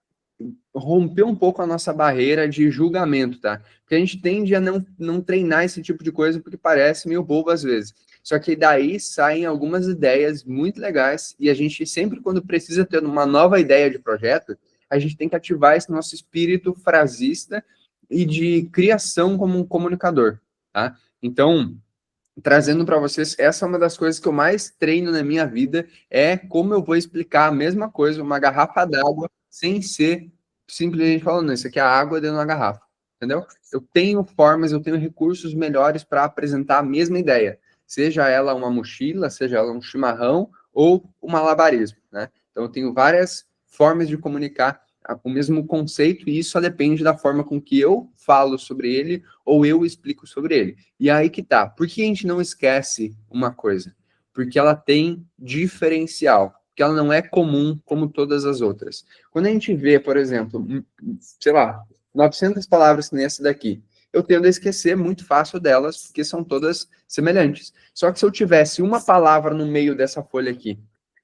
romper um pouco a nossa barreira de julgamento, tá? Porque a gente tende a não treinar esse tipo de coisa porque parece meio bobo às vezes. Só que daí saem algumas ideias muito legais e a gente sempre, quando precisa ter uma nova ideia de projeto, a gente tem que ativar esse nosso espírito frasista e de criação como um comunicador, tá? Então, trazendo para vocês, essa é uma das coisas que eu mais treino na minha vida, é como eu vou explicar a mesma coisa, uma garrafa d'água, sem ser simplesmente falando, isso aqui é a água dentro de uma garrafa, entendeu? Eu tenho formas, eu tenho recursos melhores para apresentar a mesma ideia, seja ela uma mochila, seja ela um chimarrão ou um malabarismo, né? Então eu tenho várias formas de comunicar o mesmo conceito e isso só depende da forma com que eu falo sobre ele ou eu explico sobre ele. E aí que tá. Por que a gente não esquece uma coisa? Porque ela tem diferencial, porque ela não é comum como todas as outras. Quando a gente vê, por exemplo, sei lá, 900 palavras que nem essa daqui, eu tendo a esquecer muito fácil delas, porque são todas semelhantes. Só que se eu tivesse uma palavra no meio dessa folha aqui,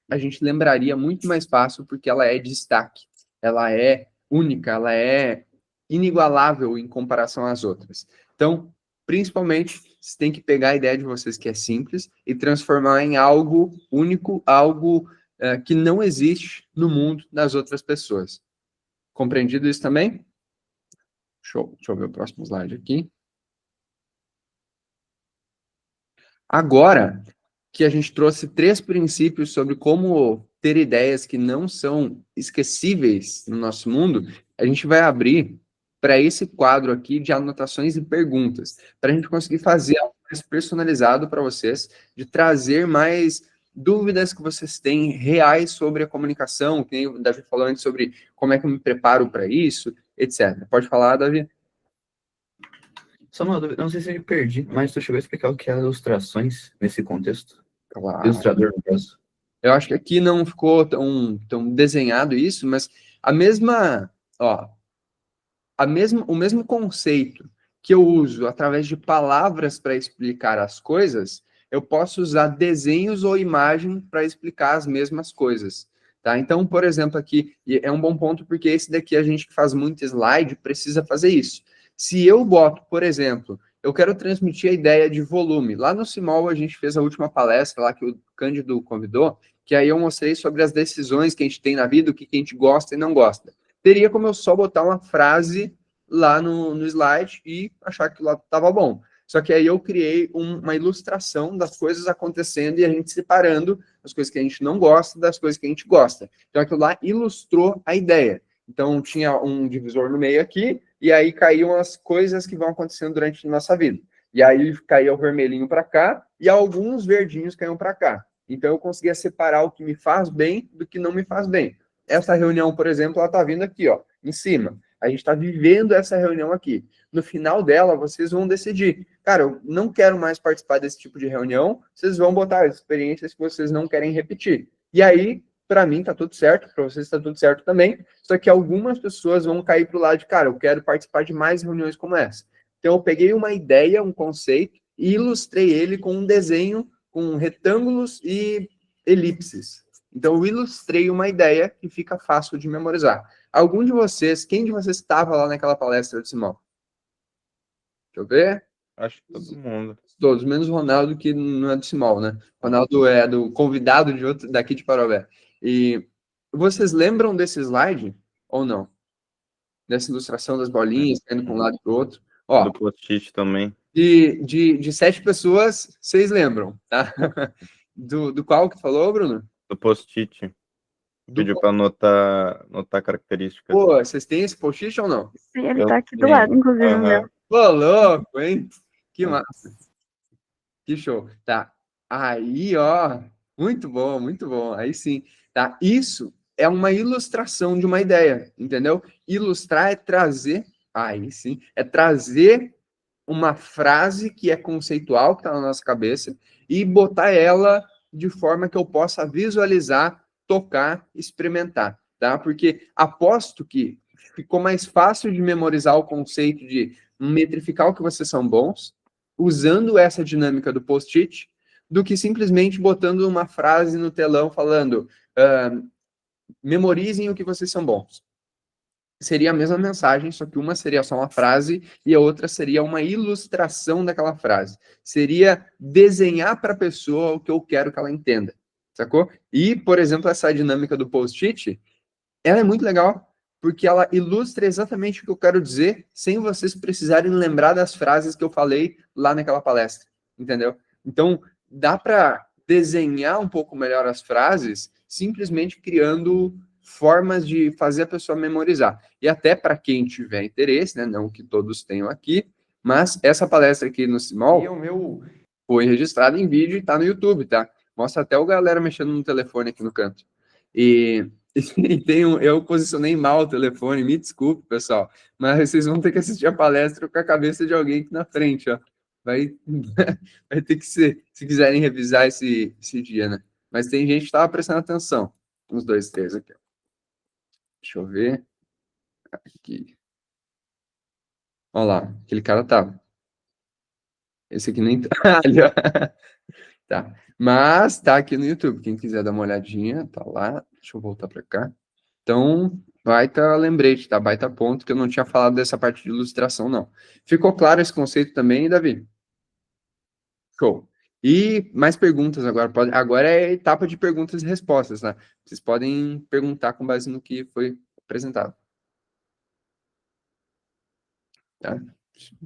a gente lembraria muito mais fácil, porque ela é destaque, ela é única, ela é inigualável em comparação às outras. Então, principalmente, você tem que pegar a ideia de vocês que é simples e transformar em algo único, algo que não existe no mundo das outras pessoas. Compreendido isso também? Show. Deixa eu ver o próximo slide aqui. Agora que a gente trouxe 3 princípios sobre como ter ideias que não são esquecíveis no nosso mundo, a gente vai abrir para esse quadro aqui de anotações e perguntas, para a gente conseguir fazer algo mais personalizado para vocês, de trazer mais dúvidas que vocês têm reais sobre a comunicação, que nem o Davi falou antes sobre como é que eu me preparo para isso, etc. Pode falar, Davi? Só uma dúvida, não sei se eu me perdi, mas tu chegou a explicar o que é ilustrações nesse contexto? Claro. Ilustrador, no caso. Eu acho que aqui não ficou tão desenhado isso, mas a mesma, ó, o mesmo conceito que eu uso através de palavras para explicar as coisas, eu posso usar desenhos ou imagem para explicar as mesmas coisas, tá? Então, por exemplo, aqui é um bom ponto porque esse daqui a gente que faz muito slide precisa fazer isso. Se eu boto, por exemplo, eu quero transmitir a ideia de volume. Lá no Simol a gente fez a última palestra lá que o Cândido convidou, que aí eu mostrei sobre as decisões que a gente tem na vida, o que a gente gosta e não gosta. Teria como eu só botar uma frase lá no slide e achar que lá estava bom. Só que aí eu criei uma ilustração das coisas acontecendo e a gente separando as coisas que a gente não gosta das coisas que a gente gosta. Então aquilo lá ilustrou a ideia. Então tinha um divisor no meio aqui e aí caíam as coisas que vão acontecendo durante a nossa vida. E aí caía o vermelhinho para cá e alguns verdinhos caíam para cá. Então eu conseguia separar o que me faz bem do que não me faz bem. Essa reunião, por exemplo, ela está vindo aqui, ó, em cima. A gente está vivendo essa reunião aqui. No final dela, vocês vão decidir. Cara, eu não quero mais participar desse tipo de reunião. Vocês vão botar as experiências que vocês não querem repetir. E aí, para mim, tá tudo certo. Para vocês está tudo certo também. Só que algumas pessoas vão cair para o lado de, cara, eu quero participar de mais reuniões como essa. Então, eu peguei uma ideia, um conceito, e ilustrei ele com um desenho com retângulos e elipses. Então, eu ilustrei uma ideia que fica fácil de memorizar. Algum de vocês, quem de vocês estava lá naquela palestra de Simão? Deixa eu ver. Acho que todo mundo. Todos, menos o Ronaldo, que não é do Simão, né? O Ronaldo é do convidado de outro, daqui de Parobé. E vocês lembram desse slide ou não? Dessa ilustração das bolinhas, indo para um lado e para o outro? Ó, Do post-it também. de 7 pessoas, 6 lembram, tá? Do qual que falou, Bruno? Do post-it. Pediu para anotar características. Pô, vocês têm esse post-it ou não? Sim, ele Eu tá aqui do tenho. lado, inclusive, o meu. Aham. Pô, louco, hein? Que massa. Que show. Tá. Aí, ó. Muito bom, muito bom. Aí sim. Tá. Isso é uma ilustração de uma ideia, entendeu? Ilustrar é trazer. Aí sim. É trazer uma frase que é conceitual, que está na nossa cabeça, e botar ela de forma que eu possa visualizar, tocar, experimentar, tá? Porque aposto que ficou mais fácil de memorizar o conceito de metrificar o que vocês são bons, usando essa dinâmica do post-it, do que simplesmente botando uma frase no telão falando memorizem o que vocês são bons. Seria a mesma mensagem, só que uma seria só uma frase e a outra seria uma ilustração daquela frase. Seria desenhar para a pessoa o que eu quero que ela entenda, sacou? E, por exemplo, essa dinâmica do post-it, ela é muito legal, porque ela ilustra exatamente o que eu quero dizer, sem vocês precisarem lembrar das frases que eu falei lá naquela palestra, entendeu? Então, dá para desenhar um pouco melhor as frases, simplesmente criando formas de fazer a pessoa memorizar. E até para quem tiver interesse, né, não que todos tenham aqui, mas essa palestra aqui no Simol, o meu foi registrada em vídeo e está no YouTube, tá? Mostra até o galera mexendo no telefone aqui no canto. E eu posicionei mal o telefone, me desculpe, pessoal, mas vocês vão ter que assistir a palestra com a cabeça de alguém aqui na frente, ó. Vai ter que ser, se quiserem revisar esse dia, né? Mas tem gente que estava prestando atenção. Uns 2, 3 aqui, ó. Deixa eu ver. Aqui. Olha lá, aquele cara tá. Esse aqui nem tá. Ali, ó. Tá. Mas tá aqui no YouTube. Quem quiser dar uma olhadinha, tá lá. Deixa eu voltar para cá. Então, baita lembrete, tá? Baita ponto que eu não tinha falado dessa parte de ilustração, não. Ficou claro esse conceito também, Davi? Show. E mais perguntas agora. Agora é a etapa de perguntas e respostas, né? Vocês podem perguntar com base no que foi apresentado. Tá?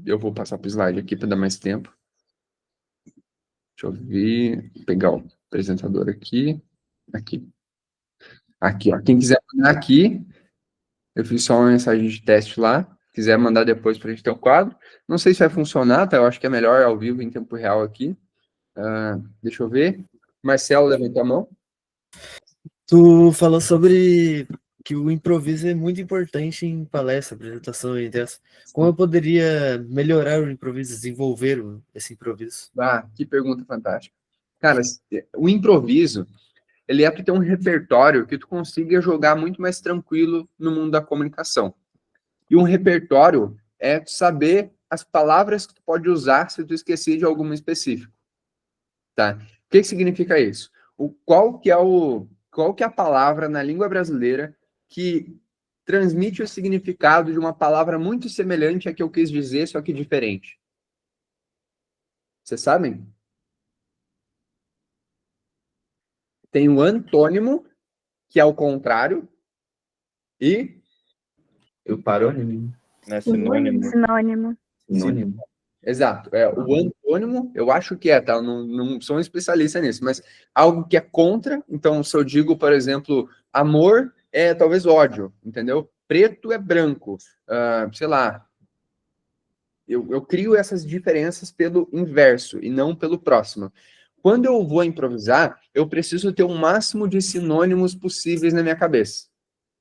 Eu vou passar para o slide aqui para dar mais tempo. Deixa eu ver, vou pegar o apresentador aqui. Aqui, ó. Quem quiser mandar aqui, eu fiz só uma mensagem de teste lá. Quiser mandar depois para a gente ter um quadro. Não sei se vai funcionar, tá? Eu acho que é melhor ao vivo, em tempo real aqui. Deixa eu ver. Marcelo, levantou a mão. Tu falou sobre que o improviso é muito importante em palestra, apresentação e ideias. Como eu poderia melhorar o improviso, desenvolver esse improviso? Que pergunta fantástica. Cara, o improviso, ele é para ter um repertório que tu consiga jogar muito mais tranquilo no mundo da comunicação. E um repertório é tu saber as palavras que tu pode usar se tu esquecer de alguma específico. Tá? O que significa isso? Qual que é a palavra na língua brasileira que transmite o significado de uma palavra muito semelhante à que eu quis dizer, só que diferente? Vocês sabem? Tem o antônimo, que é o contrário, e O parônimo. Né? Sinônimo. Sinônimo. Sinônimo. exato. O antônimo, eu acho que tá? Eu não sou um especialista nisso, mas algo que é contra. Então, se eu digo, por exemplo, amor é talvez ódio, entendeu? Preto é branco. Sei lá. Eu crio essas diferenças pelo inverso e não pelo próximo. Quando eu vou improvisar, eu preciso ter o máximo de sinônimos possíveis na minha cabeça.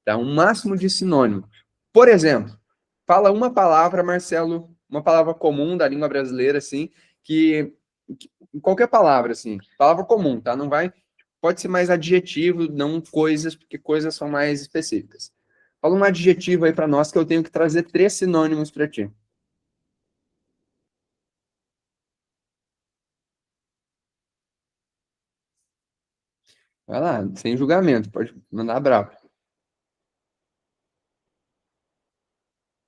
Tá? Um máximo de sinônimo. Por exemplo, fala uma palavra, Marcelo, uma palavra comum da língua brasileira, assim, que qualquer palavra, assim, palavra comum, tá? Não vai, pode ser mais adjetivo, não coisas, porque coisas são mais específicas. Fala um adjetivo aí para nós que eu tenho que trazer 3 sinônimos para ti. Vai lá, sem julgamento, pode mandar bravo.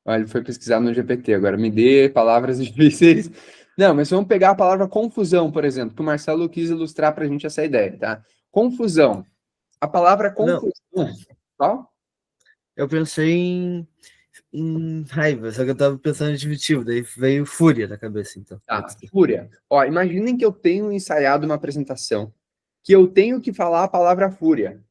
Olha, ele foi pesquisar no GPT agora. Me dê palavras difíceis. Não, mas vamos pegar a palavra confusão, por exemplo, que o Marcelo quis ilustrar para a gente essa ideia, tá? Confusão. A palavra confusão. Qual? Eu pensei em raiva, só que eu tava pensando em adjetivo, daí veio fúria na cabeça, então. Tá, fúria. Ó, imaginem que eu tenho ensaiado uma apresentação, que eu tenho que falar a palavra fúria.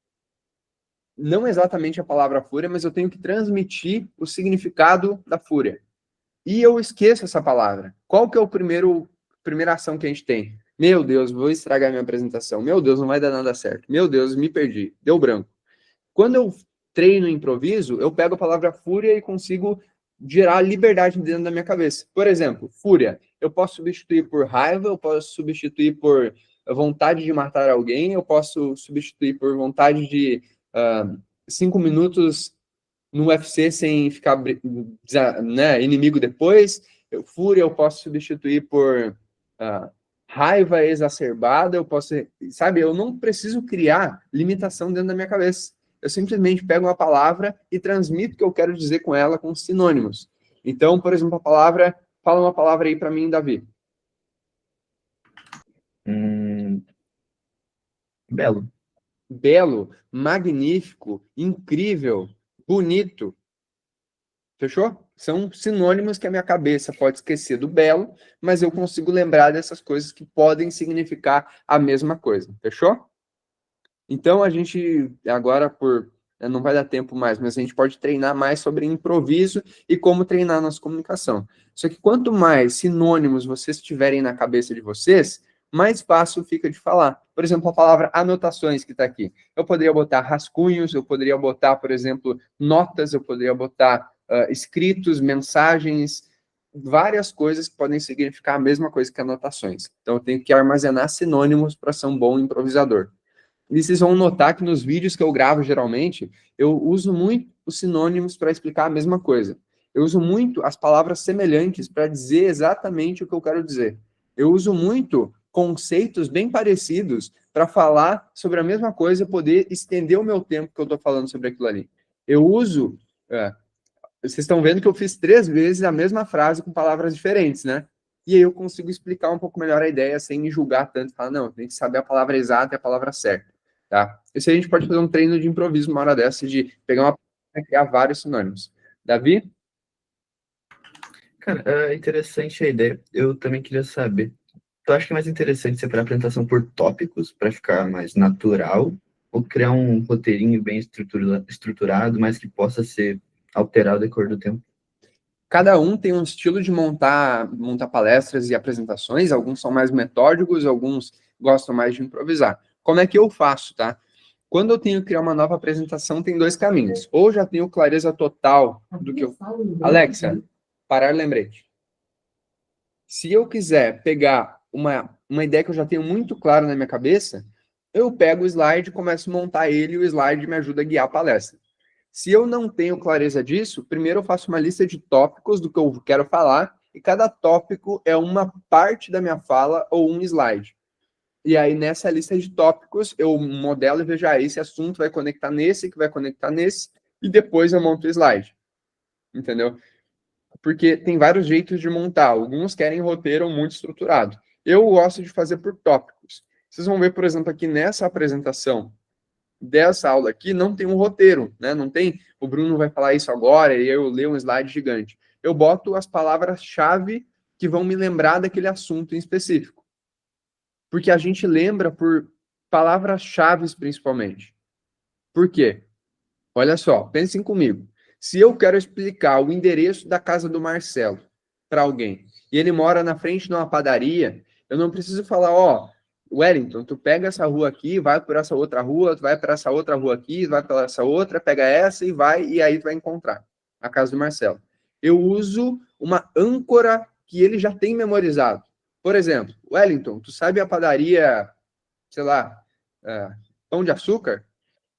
Não exatamente a palavra fúria, mas eu tenho que transmitir o significado da fúria. E eu esqueço essa palavra. Qual que é primeira ação que a gente tem? Meu Deus, vou estragar minha apresentação. Meu Deus, não vai dar nada certo. Meu Deus, me perdi. Deu branco. Quando eu treino improviso, eu pego a palavra fúria e consigo gerar liberdade dentro da minha cabeça. Por exemplo, fúria. Eu posso substituir por raiva, eu posso substituir por vontade de matar alguém, eu posso substituir por vontade de 5 minutos no UFC sem ficar inimigo depois. Fúria eu posso substituir por raiva exacerbada, eu posso, sabe, eu não preciso criar limitação dentro da minha cabeça. Eu simplesmente pego uma palavra e transmito o que eu quero dizer com ela com sinônimos. Então, por exemplo, fala uma palavra aí para mim, Davi. Belo. Belo, magnífico, incrível, bonito. Fechou? São sinônimos que a minha cabeça pode esquecer do belo, mas eu consigo lembrar dessas coisas que podem significar a mesma coisa. Fechou? Então, a gente, agora, não vai dar tempo mais, mas a gente pode treinar mais sobre improviso e como treinar nossa comunicação. Só que quanto mais sinônimos vocês tiverem na cabeça de vocês, mais fácil fica de falar. Por exemplo, a palavra anotações que está aqui. Eu poderia botar rascunhos, eu poderia botar, por exemplo, notas, eu poderia botar escritos, mensagens, várias coisas que podem significar a mesma coisa que anotações. Então, eu tenho que armazenar sinônimos para ser um bom improvisador. E vocês vão notar que nos vídeos que eu gravo, geralmente, eu uso muito os sinônimos para explicar a mesma coisa. Eu uso muito as palavras semelhantes para dizer exatamente o que eu quero dizer. Eu uso muito conceitos bem parecidos para falar sobre a mesma coisa e poder estender o meu tempo que eu estou falando sobre aquilo ali. Eu uso... vocês estão vendo que eu fiz 3 vezes a mesma frase com palavras diferentes, né? E aí eu consigo explicar um pouco melhor a ideia sem me julgar tanto. Falar, não, tem que saber a palavra exata e a palavra certa. Tá? Isso aí a gente pode fazer um treino de improviso uma hora dessa, de pegar uma e criar vários sinônimos. Davi? Cara, é interessante a ideia. Eu também queria saber. Tu acha que é mais interessante separar a apresentação por tópicos para ficar mais natural, ou criar um roteirinho bem estruturado, mas que possa ser alterado de acordo com o tempo? Cada um tem um estilo de montar palestras e apresentações, alguns são mais metódicos, alguns gostam mais de improvisar. Como é que eu faço, tá? Quando eu tenho que criar uma nova apresentação, tem dois caminhos. Ou já tenho clareza total do que eu... Alexa, parar lembrete. Se eu quiser pegar uma ideia que eu já tenho muito claro na minha cabeça, eu pego o slide, começo a montar ele e o slide me ajuda a guiar a palestra. Se eu não tenho clareza disso, primeiro eu faço uma lista de tópicos do que eu quero falar, e cada tópico é uma parte da minha fala ou um slide. E aí, nessa lista de tópicos, eu modelo e vejo, esse assunto vai conectar nesse, que vai conectar nesse, e depois eu monto o slide. Entendeu? Porque tem vários jeitos de montar. Alguns querem roteiro muito estruturado. Eu gosto de fazer por tópicos. Vocês vão ver, por exemplo, aqui nessa apresentação dessa aula aqui, não tem um roteiro, né? Não tem, o Bruno vai falar isso agora e eu leio um slide gigante. Eu boto as palavras-chave que vão me lembrar daquele assunto em específico. Porque a gente lembra por palavras-chave, principalmente. Por quê? Olha só, pensem comigo. Se eu quero explicar o endereço da casa do Marcelo para alguém, e ele mora na frente de uma padaria, eu não preciso falar, Wellington, tu pega essa rua aqui, vai por essa outra rua, tu vai para essa outra rua aqui, vai para essa outra, pega essa e vai, e aí tu vai encontrar a casa do Marcelo. Eu uso uma âncora que ele já tem memorizado. Por exemplo, Wellington, tu sabe a padaria, sei lá, Pão de Açúcar?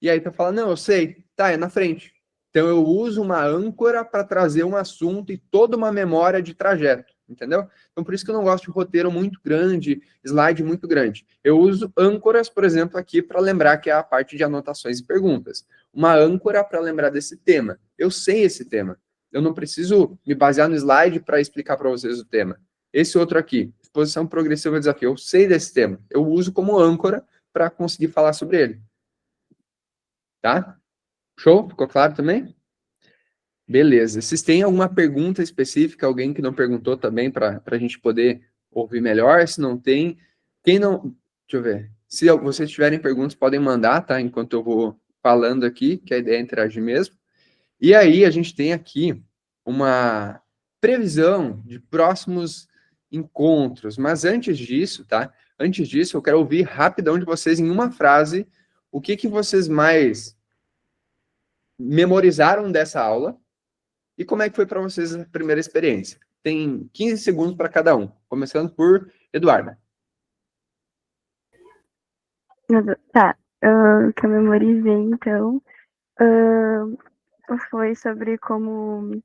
E aí tu fala, não, eu sei, tá, é na frente. Então eu uso uma âncora para trazer um assunto e toda uma memória de trajeto, entendeu? Então por isso que eu não gosto de roteiro muito grande, slide muito grande. Eu uso âncoras, por exemplo, aqui para lembrar que é a parte de anotações e perguntas. Uma âncora para lembrar desse tema. Eu sei esse tema. Eu não preciso me basear no slide para explicar para vocês o tema. Esse outro aqui, exposição progressiva de desafio, eu sei desse tema. Eu uso como âncora para conseguir falar sobre ele. Tá? Show? Ficou claro também? Beleza. Vocês têm alguma pergunta específica? Alguém que não perguntou também para a gente poder ouvir melhor? Se não tem, quem não... Deixa eu ver. Se vocês tiverem perguntas, podem mandar, tá? Enquanto eu vou falando aqui, que a ideia é interagir mesmo. E aí, a gente tem aqui uma previsão de próximos encontros. Mas antes disso, tá? Antes disso, eu quero ouvir rapidão de vocês, em uma frase, o que vocês mais memorizaram dessa aula e como é que foi para vocês a primeira experiência. Tem 15 segundos para cada um, começando por Eduarda. Tá, o que eu memorizei, então, foi sobre como,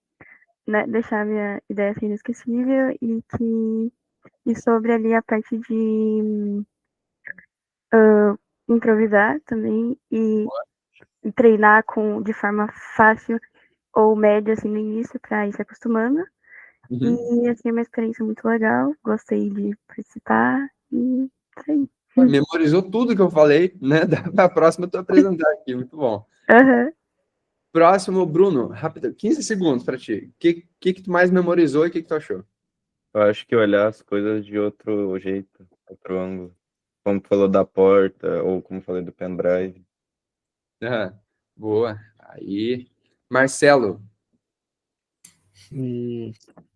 né, deixar minha ideia assim inesquecível e sobre ali a parte de improvisar também e treinar de forma fácil ou média assim no início para ir se acostumando. E assim, é uma experiência muito legal, gostei de participar e isso aí. Memorizou tudo que eu falei, né? Da próxima eu tô apresentar aqui, muito bom. Uhum. Próximo, Bruno, rápido, 15 segundos para ti. O que tu mais memorizou e o que tu achou? Eu acho que olhar as coisas de outro jeito, outro ângulo. Como tu falou da porta, ou como falei do pendrive. Boa. Aí, Marcelo.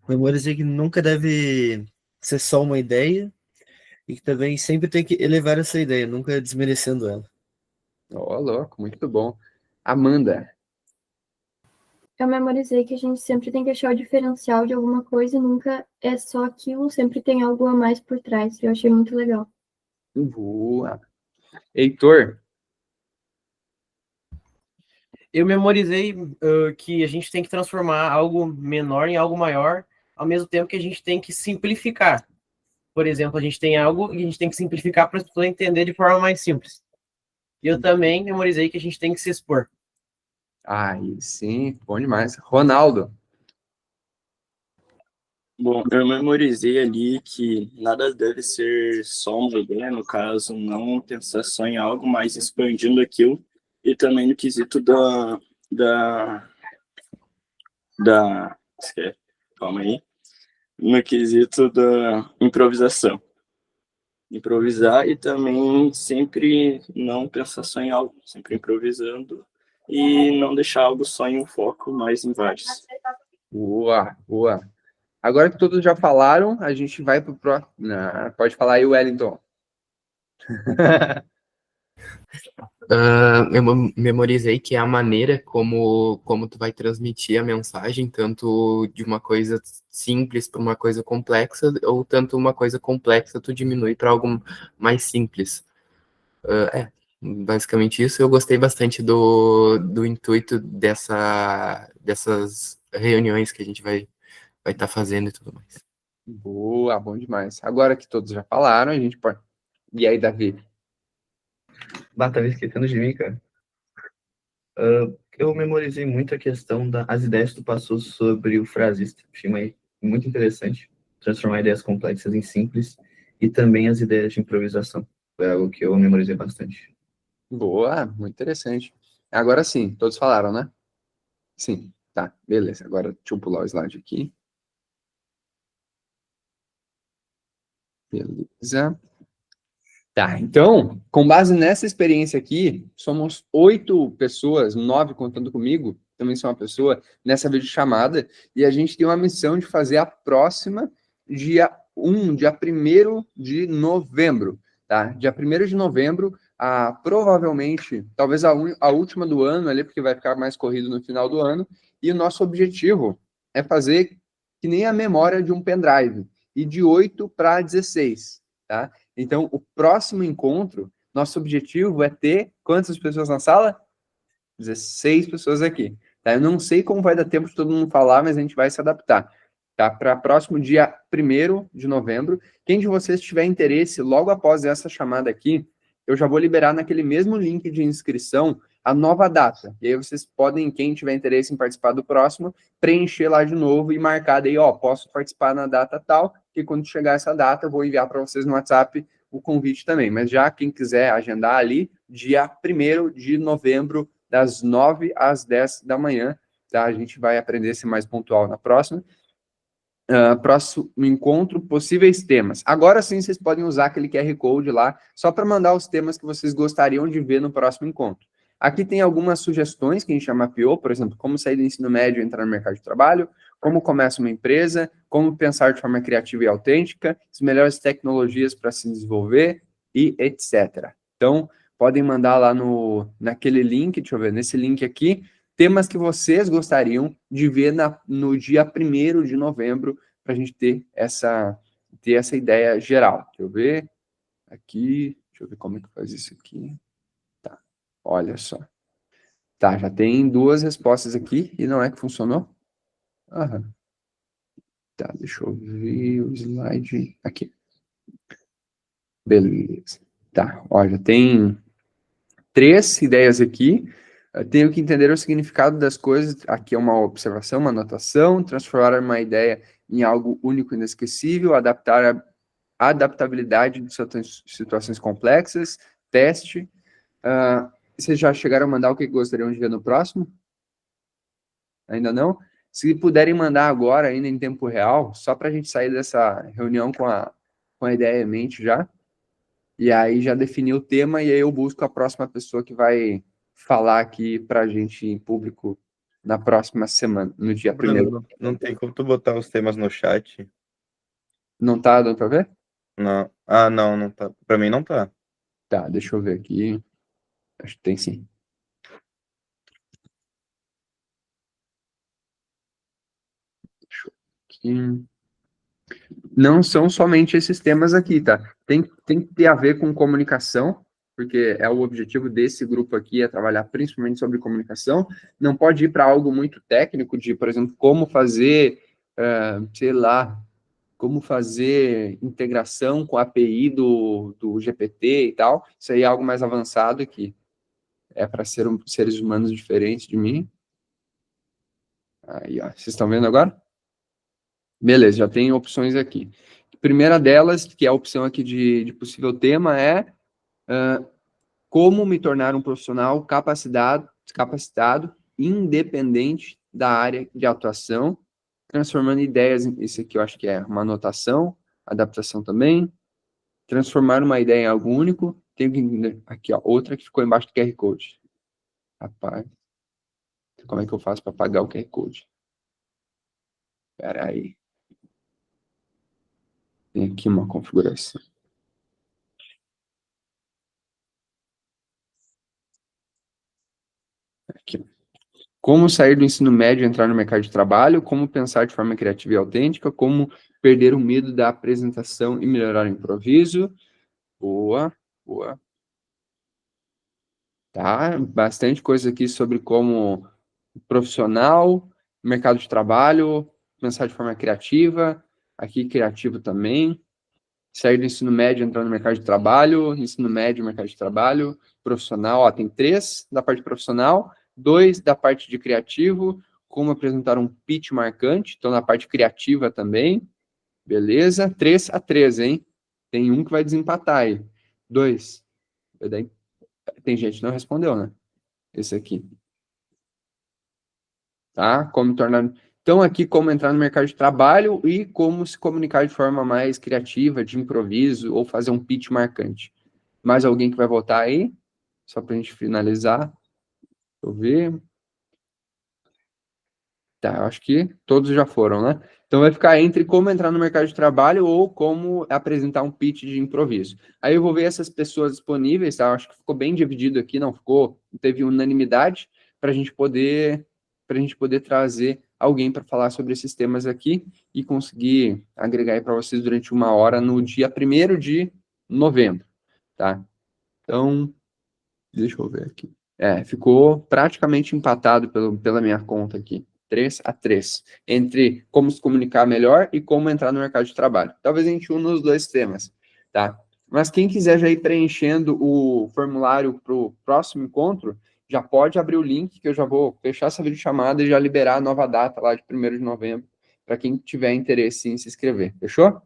Memorizei que nunca deve ser só uma ideia e que também sempre tem que elevar essa ideia, nunca desmerecendo ela. Louco, muito bom. Amanda. Eu memorizei que a gente sempre tem que achar o diferencial de alguma coisa e nunca é só aquilo, sempre tem algo a mais por trás. Eu achei muito legal. Boa. Heitor. Eu memorizei que a gente tem que transformar algo menor em algo maior, ao mesmo tempo que a gente tem que simplificar. Por exemplo, a gente tem algo e a gente tem que simplificar para as pessoas entenderem de forma mais simples. E eu também memorizei que a gente tem que se expor. Aí sim, bom demais. Ronaldo. Bom, eu memorizei ali que nada deve ser só uma ideia, no caso, não pensar só em algo, mas expandindo aquilo. E também no quesito calma aí. No quesito da improvisação. improvisar e também sempre não pensar só em algo, sempre improvisando e não deixar algo só em um foco, mas em vários. Boa, boa. Agora que todos já falaram, a gente vai pro próximo. Pode falar aí, Wellington. Eu memorizei que é a maneira como tu vai transmitir a mensagem, tanto de uma coisa simples para uma coisa complexa, ou tanto uma coisa complexa tu diminui para algo mais simples. Basicamente isso. Eu gostei bastante do intuito dessas reuniões que a gente vai estar fazendo e tudo mais. Boa, bom demais. Agora que todos já falaram, a gente pode. E aí, Davi? Tava esquecendo de mim, cara. Eu memorizei muito a questão das ideias que tu passou sobre o frasista. Achei muito interessante transformar ideias complexas em simples e também as ideias de improvisação. Foi algo que eu memorizei bastante. Boa, muito interessante. Agora sim, todos falaram, né? Sim, tá, beleza. Agora deixa eu pular o slide aqui. Beleza. Tá, então, com base nessa experiência aqui, somos 8 pessoas, 9 contando comigo, também sou uma pessoa, nessa videochamada, e a gente tem uma missão de fazer a próxima dia 1º de novembro, tá? Dia 1º de novembro, provavelmente, talvez a última do ano ali, porque vai ficar mais corrido no final do ano, e o nosso objetivo é fazer que nem a memória de um pendrive, e de 8 para 16, tá? Então, o próximo encontro, nosso objetivo é ter quantas pessoas na sala? 16 pessoas aqui. Tá? Eu não sei como vai dar tempo de todo mundo falar, mas a gente vai se adaptar. Tá? Para próximo dia 1º de novembro. Quem de vocês tiver interesse, logo após essa chamada aqui, eu já vou liberar naquele mesmo link de inscrição a nova data. E aí vocês podem, quem tiver interesse em participar do próximo, preencher lá de novo e marcar daí, ó, posso participar na data tal, que quando chegar essa data eu vou enviar para vocês no WhatsApp o convite também. Mas já quem quiser agendar ali, dia 1º de novembro, das 9 às 10 da manhã, tá? A gente vai aprender a ser mais pontual na próxima. Próximo encontro, possíveis temas. Agora sim, vocês podem usar aquele QR Code lá, só para mandar os temas que vocês gostariam de ver no próximo encontro. Aqui tem algumas sugestões que a gente já mapeou, por exemplo, como sair do ensino médio e entrar no mercado de trabalho, como começa uma empresa, como pensar de forma criativa e autêntica, as melhores tecnologias para se desenvolver e etc. Então, podem mandar lá naquele link, deixa eu ver, nesse link aqui, temas que vocês gostariam de ver no dia 1º de novembro, para a gente ter essa ideia geral. Deixa eu ver aqui, deixa eu ver como é que faz isso aqui. Tá, olha só. Tá, já tem 2 respostas aqui, e não é que funcionou? Aham. Tá, deixa eu ver o slide aqui. Beleza. Tá, olha, tem 3 ideias aqui. Eu tenho que entender o significado das coisas. Aqui é uma observação, uma anotação, transformar uma ideia em algo único e inesquecível, adaptar a adaptabilidade de situações complexas, teste. Vocês já chegaram a mandar o que gostariam de ver no próximo? Ainda não? Se puderem mandar agora, ainda em tempo real, só para a gente sair dessa reunião com a ideia em mente já, e aí já definir o tema, e aí eu busco a próxima pessoa que vai falar aqui para a gente em público na próxima semana, no dia 1º. Bruno, não tem como tu botar os temas no chat? Não tá dando para ver? Não. Não tá. Para mim não tá. Tá, deixa eu ver aqui. Acho que tem sim. Deixa eu ver aqui. Não são somente esses temas aqui, tá? Tem que ter a ver com comunicação, porque é o objetivo desse grupo aqui, é trabalhar principalmente sobre comunicação. Não pode ir para algo muito técnico, de, por exemplo, como fazer, sei lá, como fazer integração com a API do GPT e tal. Isso aí é algo mais avançado que é para seres humanos diferentes de mim. Aí, ó, vocês estão vendo agora? Beleza, já tem opções aqui. A primeira delas, que é a opção aqui de possível tema, é como me tornar um profissional capacitado, independente da área de atuação, transformando ideias, isso aqui eu acho que é uma anotação, adaptação também. Transformar uma ideia em algo único. Tenho que entender. Aqui, ó, outra que ficou embaixo do QR Code. Rapaz, como é que eu faço para apagar o QR Code? Espera aí. Tem aqui uma configuração. Aqui. Como sair do ensino médio e entrar no mercado de trabalho, como pensar de forma criativa e autêntica, como perder o medo da apresentação e melhorar o improviso. Boa, boa. Tá, bastante coisa aqui sobre como profissional, mercado de trabalho, pensar de forma criativa, aqui criativo também. Sair do ensino médio, entrar no mercado de trabalho, ensino médio, mercado de trabalho, profissional, ó, tem 3 da parte profissional, 2 da parte de criativo, como apresentar um pitch marcante, então na parte criativa também, beleza? 3-3, hein? Tem um que vai desempatar aí. 2. Tem gente que não respondeu, né? Esse aqui. Tá? Como tornar... Então, aqui, como entrar no mercado de trabalho e como se comunicar de forma mais criativa, de improviso, ou fazer um pitch marcante. Mais alguém que vai votar aí? Só para a gente finalizar. Deixa eu ver. Tá, eu acho que todos já foram, né? Então, vai ficar entre como entrar no mercado de trabalho ou como apresentar um pitch de improviso. Aí eu vou ver essas pessoas disponíveis, tá? Eu acho que ficou bem dividido aqui, não teve unanimidade para a gente poder trazer alguém para falar sobre esses temas aqui e conseguir agregar aí para vocês durante 1 hora no dia 1º de novembro, tá? Então, deixa eu ver aqui. Ficou praticamente empatado pela minha conta aqui. 3-3. Entre como se comunicar melhor e como entrar no mercado de trabalho. Talvez a gente una os 2 temas, tá? Mas quem quiser já ir preenchendo o formulário para o próximo encontro, já pode abrir o link que eu já vou fechar essa videochamada e já liberar a nova data lá de 1º de novembro, para quem tiver interesse em se inscrever. Fechou?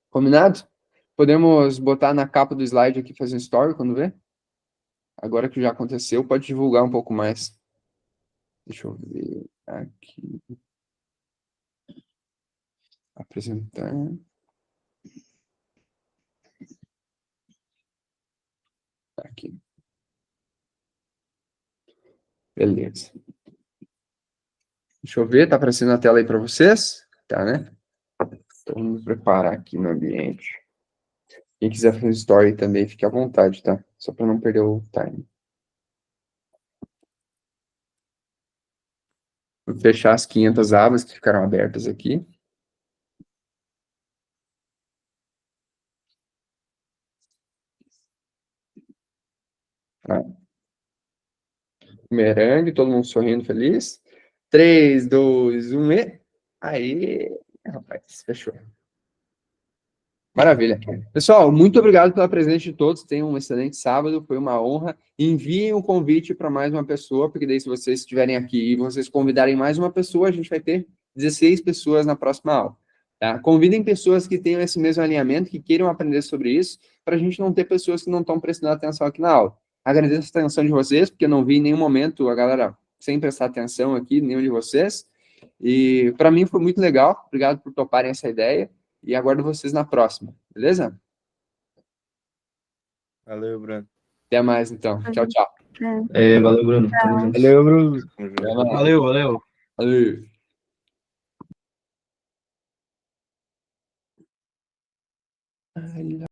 Combinado? Podemos botar na capa do slide aqui, fazer um story quando vê? Agora que já aconteceu, pode divulgar um pouco mais. Deixa eu ver aqui. Apresentar. Aqui. Beleza. Deixa eu ver, tá aparecendo na tela aí para vocês? Tá, né? Então, vamos preparar aqui no ambiente. Quem quiser fazer story também, fique à vontade, tá? Só para não perder o time. Vou fechar as 500 abas que ficaram abertas aqui. Tá. Merengue, todo mundo sorrindo, feliz. 3, 2, 1 e... Aí, rapaz, fechou. Maravilha. Pessoal, muito obrigado pela presença de todos. Tenham um excelente sábado, foi uma honra. Enviem o convite para mais uma pessoa, porque daí se vocês estiverem aqui e vocês convidarem mais uma pessoa, a gente vai ter 16 pessoas na próxima aula. Tá? Convidem pessoas que tenham esse mesmo alinhamento, que queiram aprender sobre isso, para a gente não ter pessoas que não estão prestando atenção aqui na aula. Agradeço a atenção de vocês, porque eu não vi em nenhum momento a galera sem prestar atenção aqui, nenhum de vocês. E para mim foi muito legal. Obrigado por toparem essa ideia. E aguardo vocês na próxima, beleza? Valeu, Bruno. Até mais, então. Tchau, tchau. Valeu, Bruno. Tamo junto. Valeu, Bruno. Valeu, valeu. Valeu.